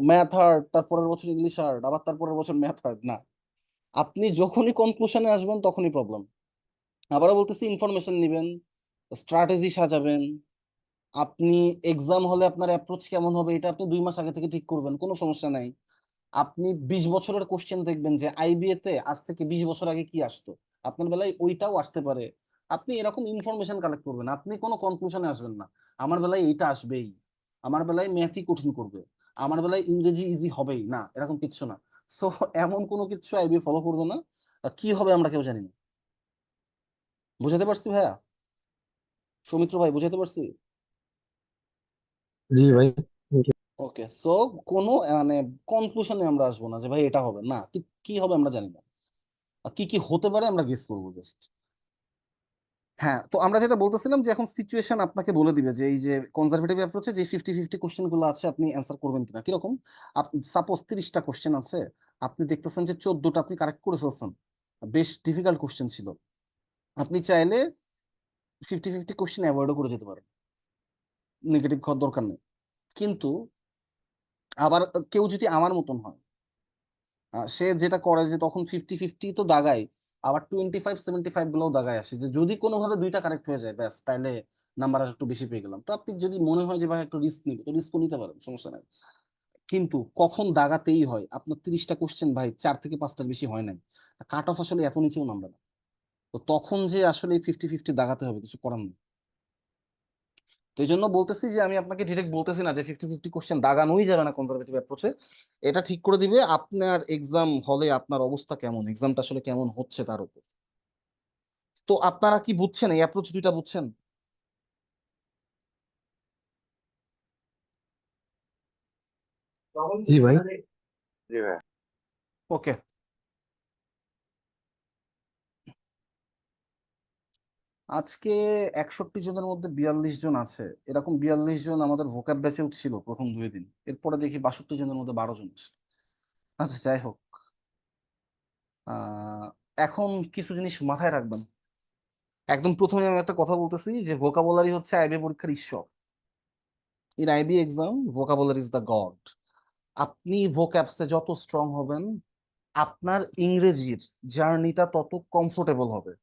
Speaker 1: ম্যাথ হার্ড, তারপরের বছর ইংলিশ হার্ড, আবার তারপরের বছর ম্যাথ হার্ড, না। আপনি যখনই কনক্লুশনে আসবেন তখনই প্রবলেম। আবারও বলতেছি, ইনফরমেশন নিবেন, স্ট্র্যাটেজি সাজাবেন। আপনি এক্সাম হলে আপনার অ্যাপ্রোচ কেমন হবে এটা আপনি 2 মাস আগে থেকে ঠিক করবেন, কোনো সমস্যা নাই। আপনি 20 বছরের কোশ্চেন দেখবেন যে আইবিএ তে আজ থেকে 20 বছর আগে কি আসতো, আপনার বেলায় ওইটাও আসতে পারে। আপনি এরকম ইনফরমেশন কালেক্ট করবেন, আপনি কোনো কনক্লুশনে আসবেন না আমার বেলায় এইটা আসবেই, আমার বেলায় ম্যাথই কঠিন করবে, আমার বেলায় ইংরেজি ইজি হবেই না, এরকম কিচ্ছু না। সো এমন কোনো কিছু আইবিএ ফলো করবে না। কি হবে আমরা কেউ জানি না। বুঝাতে পারছি ভাইয়া? সৌমিত্র ভাই, বুঝাতে পারছি?
Speaker 3: জি ভাই।
Speaker 1: ওকে, সো কোনো মানে কনক্লুশনে আমরা আসবো না যে ভাই এটা হবে না, কি কি হবে আমরা জানি না, আর কি কি হতে পারে আমরা গেস করবো জাস্ট। হ্যাঁ, তো আমরা যেটা বলতেছিলাম যে এখন সিচুয়েশন আপনাকে বলে দিবে যে এই যে কনজারভেটিভ অ্যাপ্রোচে যে 50-50 কোশ্চেন গুলো আছে আপনি অ্যান্সার করবেন কিনা। কিরকম? সাপোজ 30টা কোশ্চেন আছে, আপনি দেখতেছেন যে 14টা আপনি কারেক্ট করে ফেলছেন, বেশ ডিফিকাল্ট কোশ্চেন ছিল, আপনি চাইলে 50-50 কোশ্চেন অ্যাভয়েডও করে যেতে পারেন, নেগেটিভ খাওয়ার দরকার নেই। কিন্তু আবার কেউ যদি আমার মতন হয়, সে যেটা করে যে তখন 50-50 তো দাগায়, আবার 25-75 গুলোও দাগায় আসে, যে যদি কোনোভাবে 2টা কারেক্ট হয়ে যায় ব্যাস তাহলে নাম্বার আর একটু বেশি পেয়ে গেলাম। তো আপনি যদি মনে হয় যে ভাই একটু রিস্ক নিবে, তো রিস্কও নিতে পারেন, সমস্যা নাই। কিন্তু কখন দাগাতেই হয়, আপনার 30টা কোশ্চেন ভাই 4 থেকে 5টার বেশি হয় নাই, কাট অফ আসলে এত নিচেও নামবে না। তো তখন যে আসলে 50-50 দাগাতে হবে, কিছু করার নেই। তো এই জন্য বলতেছি যে আমি আপনাকে ডিরেক্ট বলতেছি না যে 50-50 কোশ্চেন দাগানোই যাবে না কনজারভেটিভ অ্যাপ্রোচে। এটা ঠিক করে দিবে আপনার এক্সাম হলে আপনার অবস্থা কেমন, এক্সামটা আসলে কেমন হচ্ছে তার উপর। তো আপনারা কি বুঝছেন, এই অ্যাপ্রোচ দুইটা বুঝছেন?
Speaker 3: জি ভাই।
Speaker 2: জি ভাই।
Speaker 1: ওকে, আজকে 61 জনের মধ্যে 42 জন আছে, এরকম 42 জন আমাদের ভোকাব ব্যাচেও ছিল প্রথম 2 দিন, এরপরে দেখি 62 জনের মধ্যে 12 জন আছে। আচ্ছা, যাই হোক, আহ এখন কিছু জিনিস মাথায় রাখবেন। একদম প্রথমে আমি একটা কথা বলতেছি যে ভোকাবুলারি হচ্ছে আইবি পরীক্ষার ঈশ্বর। In IB exam vocabulary is the god. আপনি ভোক্যাবসে যত স্ট্রং হবেন, আপনার ইংরেজির জার্নিটা তত কমফোর্টেবল হবে।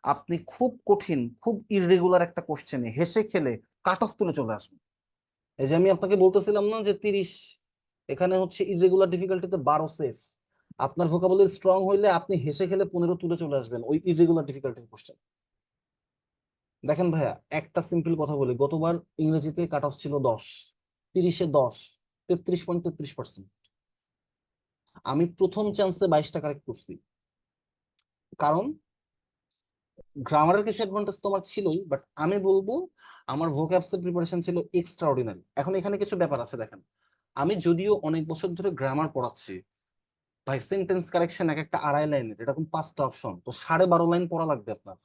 Speaker 1: আপনি খুব কঠিন, খুব ইররেগুলার একটা কোশ্চেনে হেসে খেলে কাট অফ তুলে চলে আসবেন। এই যে আমি আপনাকে বলতেছিলাম না যে 30, এখানে হচ্ছে ইররেগুলার ডিফিকাল্টিতে 12 সেফ। আপনার ভোকাবুলারি স্ট্রং হইলে আপনি হেসে খেলে 15 তুলে চলে আসবেন ওই ইররেগুলার ডিফিকাল্টির কোশ্চেন। দেখেন ভাইয়া, একটা সিম্পল কথা বলি, গতবার ইংরেজিতে কাট অফ ছিল 10, 30-এ 10, 33.33%। আমি প্রথম চান্সে 22টা কারেক্ট করছি। কারণ গ্রামারের কিছু অ্যাডভান্টেজ তোমার ছিলই, বাট আমি বলবো আমার ভোক্যাবসের প্রিপারেশন ছিল এক্সট্রা অর্ডিনারি। এখন এখানে কিছু ব্যাপার আছে দেখেন, আমি যদিও অনেক বছর ধরে গ্রামার পড়াচ্ছি, ভাই সেন্টেন্স কারেকশন এক একটা 2.5 লাইনের, এরকম 5টা অপশন, তো 12.5 লাইন পড়া লাগবে আপনার।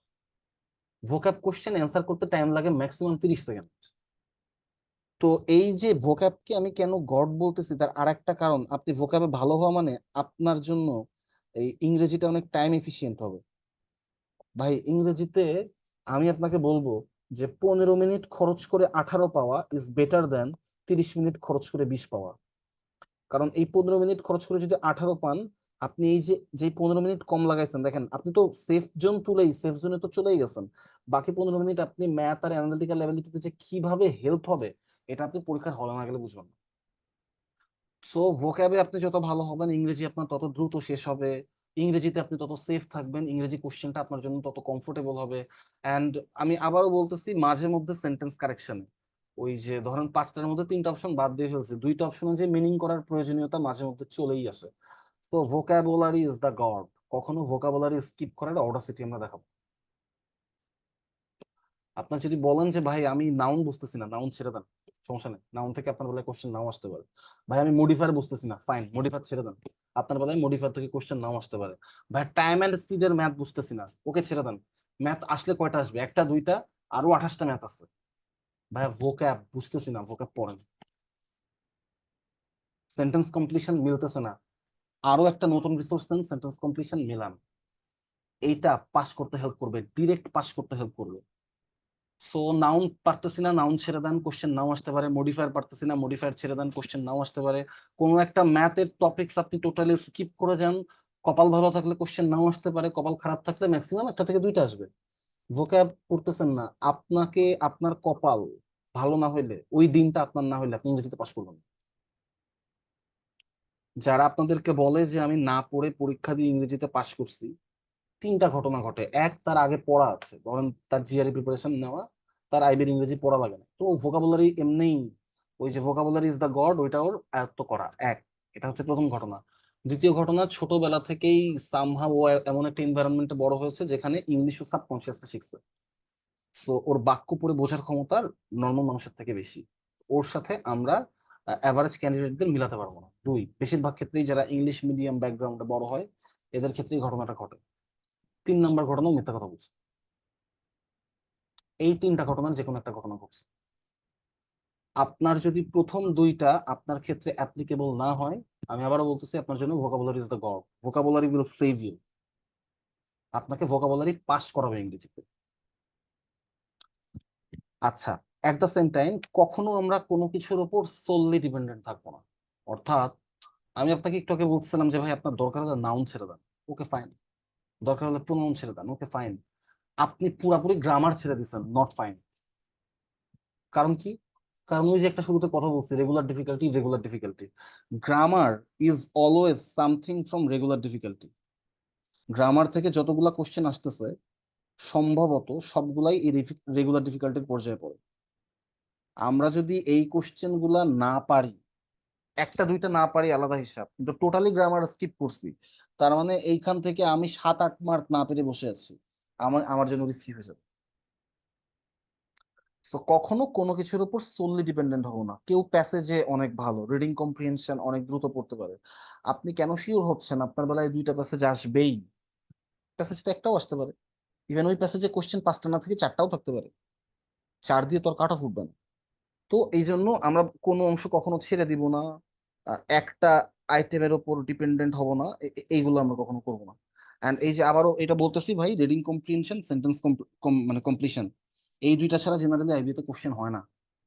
Speaker 1: ভোক্যাব কোশ্চেন অ্যান্সার করতে টাইম লাগে ম্যাক্সিমাম 30 সেকেন্ড। তো এই যে ভোক্যাবকে আমি কেন গড বলতেছি তার আরেকটা কারণ, আপনি ভোক্যাবে ভালো হওয়া মানে আপনার জন্য এই ইংরেজিটা অনেক টাইম এফিশিয়েন্ট হবে। ভাই ইংরেজিতে আমি আপনাকে বলবো যে 15 মিনিট খরচ করে 18 পাওয়া ইজ বেটার দেন 30 মিনিট খরচ করে 20 পাওয়া। কারণ এই 15 মিনিট খরচ করে যদি 18 পান, আপনি এই যে 15 মিনিট কম লাগাইছেন, দেখেন আপনি তো সেফ জোন তুলেই সেফ জোনে তো চলেই গেছেন। বাকি 15 মিনিট আপনি ম্যাথ আর অ্যানালিটিক্যাল লেভেলটিতে যে কিভাবে হেল্প হবে এটা আপনি পরীক্ষার হলে না গেলে বুঝবেন না। সো ভোক্যাবে আপনি যত ভালো হবেন, ইংরেজি আপনার তত দ্রুত শেষ হবে, ইংরেজিতে আপনি তত সেফ থাকবেন, ইংরেজি কোশ্চেনটা আপনার জন্য তত কমফোর্টেবল হবে। অ্যান্ড আমি আবারও বলতেছি, মাঝে মধ্যে সেন্টেন্স কারেকশন, ওই যে ধরেন 5টার মধ্যে 3টা অপশন বাদ দিয়ে ফেলছে, 2টা অপশনে যে মিনিং করার প্রয়োজনীয়তা মাঝে মধ্যে চলেই আসে। তো ভোকাবুলারি ইজ দ্য গড, কখনো ভোকাবুলারি স্কিপ করার অডাসিটি আমরা দেখাবো। আপনার যদি বলেন যে ভাই আমি নাউন বুঝতেছি না, নাউন ছেড়ে দেন, সমস্যা নেই, নাউন থেকে আপনার বেলায় কোশ্চেন নাও আসতে পারে। ভাই আমি মডিফায়ার বুঝতেছি না, ফাইন, মডিফায়ার ছেড়ে দেন, আপনার বেলায় মডিফায়ার থেকে কোশ্চেন নাও আসতে পারে। ভাই টাইম এন্ড স্পিডের ম্যাথ বুঝতেছি না, ওকে ছেড়ে দেন, ম্যাথ আসলে কয়টা আসবে, একটা দুইটা, আরো 28টা ম্যাথ আছে। ভাই ভোক্যাব বুঝতেছি না, ভোক্যাব পড়েন। সেন্টেন্স কমপ্লিশন মিলতেছে না, আরো একটা নতুন রিসোর্স দেন, সেন্টেন্স কমপ্লিশন মিলান। এইটা পাস করতে হেল্প করবে, ডিরেক্ট পাস করতে হেল্প করবে। সো নাউন পারতেছি না, নাউন ছেড়ে দেন, কোশ্চেন নাও আসতে পারে। মডিফায়ার পারতেছি না, মডিফায়ার ছেড়ে দেন, কোশ্চেন নাও আসতে পারে। কোনো একটা ম্যাথের টপিকস আপনি টোটালি স্কিপ করে যান, কপাল ভালো থাকলে কোশ্চেন নাও আসতে পারে, কপাল খারাপ থাকলে ম্যাক্সিমাম একটা থেকে দুইটা আসবে। ভোক্যাব পড়তেছেন না, আপনাকে আপনার কপাল ভালো না হইলে, ওই দিনটা আপনার না হইলে আপনি ইংরেজিতে পাস করবেন না। যারা আপনাদেরকে বলে যে আমি না পড়ে পরীক্ষা দিয়ে ইংরেজিতে পাস করছি, 3টা ঘটনা ঘটে। এক, তার আগে পড়া আছে, ধরেন তার জিআরই প্রিপারেশন নেওয়া, তার আইবির ইংরেজি পড়া লাগে না, তো ভোকাবুলারি এমনিই, ওই যে ভোকাবুলারি ইজ দা গড, ওইটা ওর আয়ত্ত করা। এক, এটা হচ্ছে প্রথম ঘটনা। দ্বিতীয় ঘটনা, ছোটবেলা থেকেই সামহাউ ও এমন একটা এনভায়রনমেন্টে বড় হয়েছে যেখানে ইংলিশ ও সাবকনসিয়াসলি শিখছে। সো ওর বাক্য পড়ে বোঝার ক্ষমতা নর্মাল মানুষের থেকে বেশি। ওর সাথে আমরা অ্যাভারেজ ক্যান্ডিডেটদের মিলাতে পারবো না। দুই, বেশিরভাগ ক্ষেত্রেই যারা ইংলিশ মিডিয়াম ব্যাকগ্রাউন্ডে বড় হয় এদের ক্ষেত্রেই ঘটনাটা ঘটে। 3 নাম্বার ঘটনা, মিথ্যা কথা বলছে। এই 3টা ঘটনার যে কোনো একটা ঘটনা ঘটছে। আপনার যদি প্রথম দুইটা আপনার ক্ষেত্রে অ্যাপ্লিকেবল না হয়, আমি আবারও বলতেছি, আপনার জন্য vocabulary is the god, vocabulary will save you. আপনাকে ভোকাবুলারি পাস করাবে ইংরেজিতে। আচ্ছা, এট দ্য সেম টাইম কখনো আমরা কোনো কিছুর উপর সোললি ডিপেন্ডেন্ট থাকবো না। অর্থাৎ আমি আপনাকে একটু আগে বলছিলাম যে ভাই আপনার দরকার হলে নাউন ছেড়ে দেন, ওকে ফাইন। দরকার হলে প্রোনাউন ছেড়ে দেন, ওকে ফাইন। আপনি পুরাপুরি গ্রামার ছেড়ে দিচ্ছেন, নট ফাইন। কারণ কি? কারণ ওই যে একটা শুরুতে কথা বলছি, regular difficulty, regular difficulty. Grammar is always something from regular difficulty. Grammar থেকে যতগুলা কোশ্চেন আসতেছে সম্ভবত সবগুলাই এই রেগুলার ডিফিকাল্টির পর্যায়ে পড়ে। আমরা যদি এই কোশ্চেন গুলা না পারি, একটা দুইটা না পারি আলাদা হিসাব, কিন্তু টোটালি গ্রামার স্কিপ করছি, তার মানে এইখান থেকে আমি 7-8 মার্ক না পেরে বসে আছি, আমার আমার জন্য রিস্কি হয়ে যাবে। তো কখনো কোনো কিছুর উপর সোললি ডিপেন্ডেন্ট হবো না। কেউ প্যাসেজে অনেক ভালো, রিডিং কম্প্রিহেনশন অনেক দ্রুত পড়তে পারে, আপনি কেন শিওর হচ্ছেন আপনার বেলায় 2টা প্যাসেজ আসবেই? প্যাসেজ তো একটাও আসতে পারে, ইভেন ওই প্যাসেজে কোশ্চেন 5টা না থেকে 4টাও থাকতে পারে, 4 দিয়ে তো আর কাট অফ উঠবে না। তো এই জন্য আমরা কোনো অংশ কখনো ছেড়ে দিব না, একটা আইটেমের উপর ডিপেন্ডেন্ট হব না, এইগুলো আমরা কখনো করবো না। অ্যান্ড এই যে আবারও এটা বলতেছি ভাই, রিডিং কম্প্রিহেনশন, সেন্টেন্স মানে কমপ্লিশন, এই দুইটা ছাড়া জেনারেলি আইবিতে কোশ্চেন হয় না।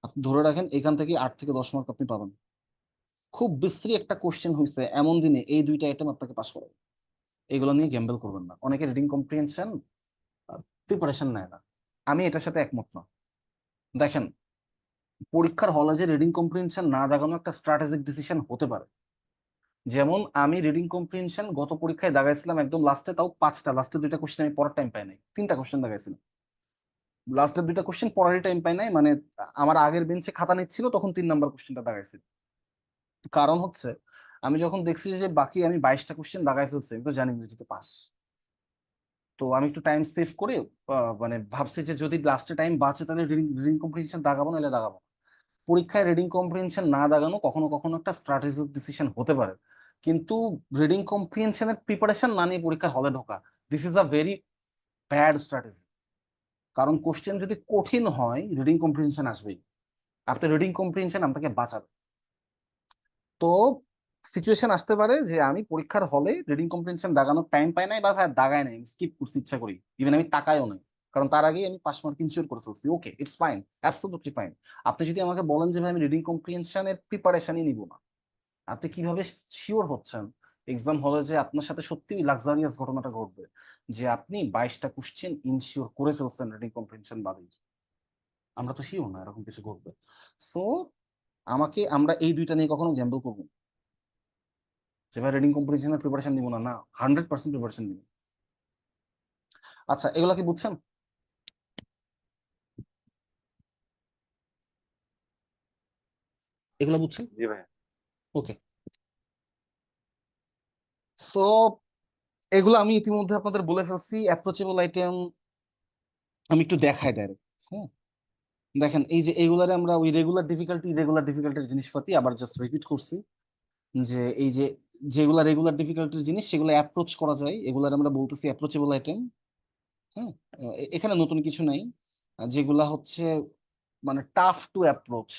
Speaker 1: আপনি ধরে রাখেন এখান থেকে 8 থেকে 10 মার্ক আপনি পাবেন। খুব বিশ্রী একটা কোশ্চেন হয়েছে এমন দিনে এই দুইটা আইটেম আপনাকে পাস করাবে, এগুলো নিয়ে গ্যাম্বল করবেন না। অনেকে রিডিং কম্প্রিহেনশন প্রিপারেশন নেয় না, আমি এটার সাথে একমত না। দেখেন, পরীক্ষার হলে যে রিডিং কম্প্রিহেনশন না দাগানো একটা স্ট্র্যাটেজিক ডিসিশন হতে পারে। যেমন আমি রিডিং কম্প্রিহেনশন গত পরীক্ষায় দাগাইছিলাম একদম লাস্টে, তাও 5টা, লাস্টের 2টা কোশ্চেন আমি পড়ার টাইম পাই নাই, 3টা কোশ্চেন দাগাইছিলাম, লাস্টের 2টা কোশ্চেন পড়ারই টাইম পাই নাই, মানে আমার আগের বেঞ্চে খাতা নিচ্ছিল তখন 3 নাম্বার কোশ্চেনটা দাগাইছি। কারণ হচ্ছে আমি যখন দেখছি যে বাকি আমি 22টা কোশ্চেন দাগাই ফেলছি, আমি তো জানি ইংরেজিতে পাস। তো আমি একটু টাইম সেভ করে মানে ভাবছি যে যদি লাস্টে টাইম বাঁচে তাহলে রিডিং কম্প্রিহেনশন দাগাবো, নাহলে দাগাবো না। পরীক্ষায় রিডিং কম্প্রিহেনশন না দাগানো কখনো কখনো একটা স্ট্র্যাটেজিক ডিসিশন হতে পারে, কিন্তু রিডিং কম্প্রিহেনশনের প্রিপারেশন না নিয়ে পরীক্ষার হলে ঢোকা, this is a very bad strategy. কারণ কোশ্চেন যদি কঠিন হয় রিডিং কম্প্রিহেনশন আসবেই। আপনি রিডিং কম্প্রিহেনশন আপনাকে বাঁচাবে। তো সিচুয়েশন আসতে পারে যে আমি পরীক্ষার হলে রিডিং কম্প্রিহেনশন দাগানোর টাইম পাই নাই বা ভাই দাগাই নাই, স্কিপ করতে ইচ্ছা করি, ইভেন আমি তাকাইও নাই, কারণ তার আগেই আমি পাস মার্ক ইনশিওর করে ফেলছি। ওকে, ইটস ফাইন, অ্যাবসলিউটলি ফাইন। আপনি যদি আমাকে বলেন যে ভাই আমি রিডিং কম্প্রিহেনশনের প্রিপারেশনই নিব না, আপনি কিভাবে শিওর হচ্ছেন এক্সাম হলে যে আপনার সাথে সত্যি লাক্সারিয়াস ঘটনাটা ঘটবে যে আপনি 22টা কোশ্চেন ইনশিওর করে ফেলছেন রিডিং কম্প্রিহেনশন বাদেই? আমরা তো শিওর না এরকম কিছু ঘটবে। সো আমরা এই দুইটা নিয়ে কখনো গ্যাম্বল করবো না যে ভাই রিডিং কম্প্রিহেনশনের প্রিপারেশন নিব না, না, 100% প্রিপারেশন নিব। আচ্ছা, এগুলা কি বুঝছেন? এগুলা বুঝছেন?
Speaker 2: জি ভাই।
Speaker 1: ওকে। সো এগুলো আমি ইতিমধ্যে আপনাদের বলে ফেলছি। অ্যাপ্রোচেবল আইটেম আমি একটু দেখাই ডাইরেক্ট। হ্যাঁ, দেখেন এই যে এইগুলারে আমরা ওই রেগুলার ডিফিকাল্টির জিনিসপাতি আবার জাস্ট রিপিট করছি, যে এই যে যেগুলা রেগুলার ডিফিকাল্টির জিনিস সেগুলো অ্যাপ্রোচ করা যায়, এগুলার আমরা বলতেছি অ্যাপ্রোচেবল আইটেম। হ্যাঁ, এখানে নতুন কিছু নাই। যেগুলা হচ্ছে মানে টাফ টু অ্যাপ্রোচ,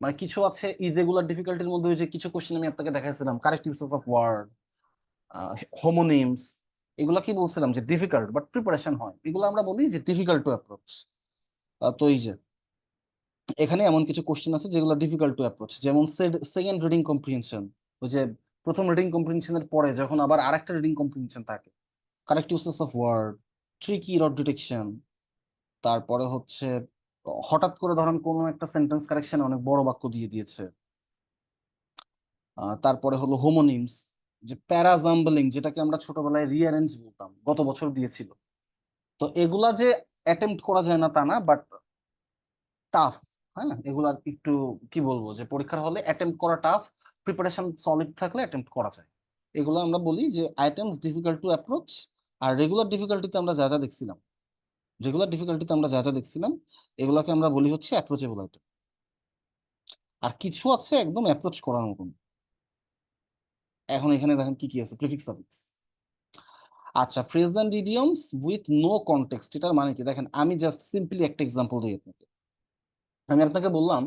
Speaker 1: মানে কিছু আছে ইরেগুলার ডিফিকাল্টির মধ্যে, ওই যে কিছু কোশ্চেন আমি আপনাকে দেখাইছিলাম, correct use of word, homonyms, এগুলা কি বলছিলাম যে ডিফিকাল্ট বাট প্রিপারেশন হয়, এগুলো আমরা বলি যে ডিফিকাল্ট টু অ্যাপ্রোচ। তো এই যে এখানে এমন কিছু কোশ্চেন আছে যেগুলো ডিফিকাল্ট টু অ্যাপ্রোচ, যেমন সেকেন্ড রিডিং কম্প্রিহেনশন, ওই যে প্রথম রিডিং কম্প্রিহেনশনের পরে যখন আবার আরেকটা রিডিং কম্প্রিহেনশন থাকে, correct uses of word, tricky রড ডিটেকশন, তারপরে হচ্ছে হঠাৎ করে ধরেন কোনো একটা সেন্টেন্স কারেকশন অনেক বড় বাক্য দিয়ে দিয়েছে, তারপরে হলো হোমোনিমস, যে প্যারাজাম্বলিং যেটাকে আমরা ছোটবেলায় রিঅ্যারেঞ্জ বলতাম, গত বছর দিয়েছিল। তো এগুলা যে অ্যাটেম্প্ট করা যায় না তা না, বাট টাফ। হ্যাঁ, এগুলা একটু কি বলবো যে পরীক্ষার হলে অ্যাটেম্প্ট করা টাফ, প্রিপারেশন সলিড থাকলে অ্যাটেম্প্ট করা যায়। এগুলো আমরা বলি যে আইটেমস ডিফিকাল্ট টু অ্যাপ্রোচ। আর রেগুলার ডিফিকাল্টিতে আমরা যা যা দেখছিলাম, এগুলোকে আমরা বলি হচ্ছে অ্যাপ্রোচেবল আইটেম। আর কিছু আছে একদম অ্যাপ্রোচ করার মতন। এখন এখানে দেখেন কি কি আছে, প্রিফিক্স সাফিক্স। আচ্ছা, phrase and idioms with no context, এটার মানে কি? দেখেন আমি জাস্ট সিম্পলি একটা এক্সাম্পল দিই আপনাকে। আমি আপনাকে বললাম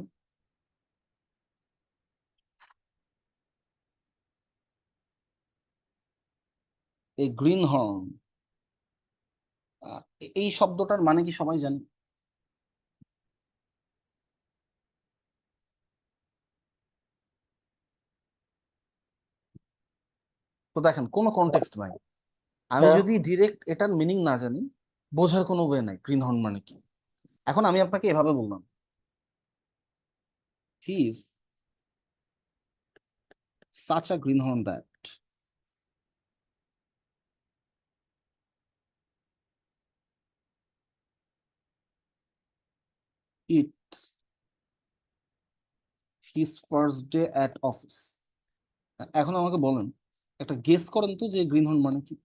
Speaker 1: এই গ্রিন হর্ন, এই শব্দটার মানে কি সবাই জানে? তো দেখেন কোনো কনটেক্সট নাই। আমি
Speaker 2: হ্যাঁ।
Speaker 1: যদি ডিরেক্ট এটার মিনিং না জানি, বোঝার কোনো ওয়ে নাই গ্রিন হর্ন মানে কি। এখন আমি আপনাকে এভাবে বললাম, he is such a green horn that it's his first day at office. এখন আমাকে বলেন, একটা গেস করেন তো যে গ্রিন হর্ন মানে কি?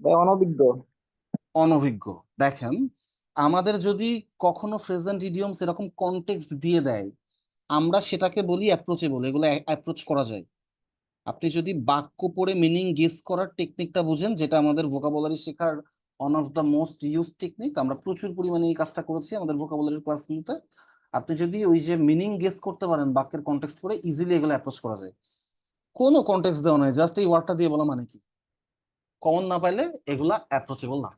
Speaker 2: ভাই অনভিজ্ঞ।
Speaker 1: অনভিজ্ঞ। দেখেন, আমাদের যদি কখনো প্রেজেন্ট ইডিয়মস এরকম কনটেক্সট দিয়ে দেয়, আমরা সেটাকে বলি অ্যাপ্রোচেবল, এগুলো অ্যাপ্রোচ করা যায়। আপনি যদি বাক্য পড়ে মিনিং গেস করার টেকনিকটা বুঝেন, যেটা আমাদের ভোকাবুলারি শেখার one of the most use technique, আমরা প্রচুর পরিমাণে এই কাজটা করেছি আমাদের ভোকাবুলারি ক্লাসগুলোতে। আপনি যদি ওই যে মিনিং গেস করতে পারেন বাক্যের কনটেক্সট পড়ে, ইজিলি এগুলো অ্যাপ্রোচ করা যায়। কোনো কনটেক্সট দেওয়া নয়, জাস্ট এই ওয়ার্ডটা দিয়ে বলা মানে কি, কমন না পাইলে এগুলা অ্যাপ্রোচেবল না।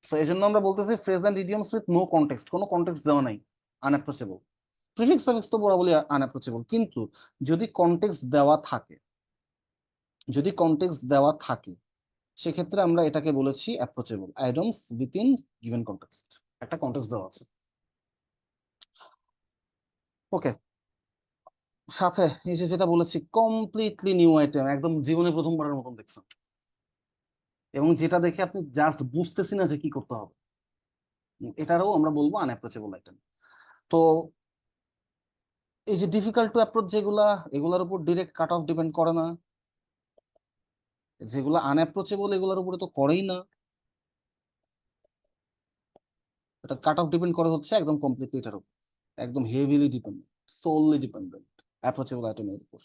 Speaker 1: তো এই জন্য আমরা বলতেছি phrase and idioms with no context, কোনো কনটেক্সট দেওয়া নাই, আনঅ্যাপ্রোচেবল। প্রিফিক্স সাফিক্স তো বরাবরই আনঅ্যাপ্রোচেবল, কিন্তু যদি কনটেক্সট দেওয়া থাকে, যদি কনটেক্সট দেওয়া থাকে সেক্ষেত্রে আমরা এটাকে বলেছি approachable items within given context. একটা কনটেক্সট দেওয়া আছে। ওকে, সাথে এই যে যেটা বলেছি কমপ্লিটলি নিউ আইটেম, একদম জীবনে প্রথমবারের মতন দেখছেন, এবং যেটা দেখে আপনি জাস্ট বুঝতেছি না যে কি করতে হবে, এটারও আমরা বলবো আনঅ্যাপ্রোচেবল আইটেম। তো এই যে ডিফিকাল্ট টু অ্যাপ্রোচ যেগুলা, এগুলার উপর ডিরেক্ট কাট অফ ডিপেন্ড করে না। যেগুলো আনঅ্যাপ্রোচেবল এগুলোর উপরে তো করেই না, এটা কাট অফ ডিপেন্ড করে হচ্ছে একদম কমপ্লিটলি এটার উপর, একদম heavily dependent, solely dependent approachable আইটেমের উপর।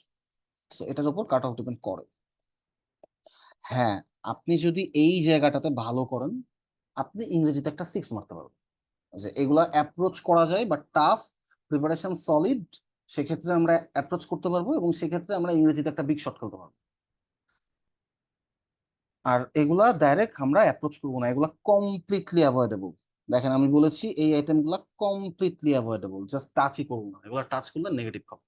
Speaker 1: সো এটার উপর কাট অফ ডিপেন্ড করে। হ্যাঁ, আপনি যদি এই জায়গাটাতে ভালো করেন আপনি ইংরেজিতে একটা 6 মারতে পারবেন। যে এগুলা অ্যাপ্রোচ করা যায় বা টাফ, প্রিপারেশন সলিড, সেক্ষেত্রে আমরা অ্যাপ্রোচ করতে পারবো এবং সেক্ষেত্রে আমরা ইংরেজিতে একটা বিগ শট খেলতে পারবো। আর এগুলা ডাইরেক্ট আমরা অ্যাপ্রোচ করবো না, এগুলা কমপ্লিটলি অ্যাভয়েডেবল। দেখেন আমি বলেছি এই আইটেমগুলা কমপ্লিটলি অ্যাভয়েডেবল, জাস্ট টাচই করবো না, এগুলা টাচ করলে নেগেটিভ হবে।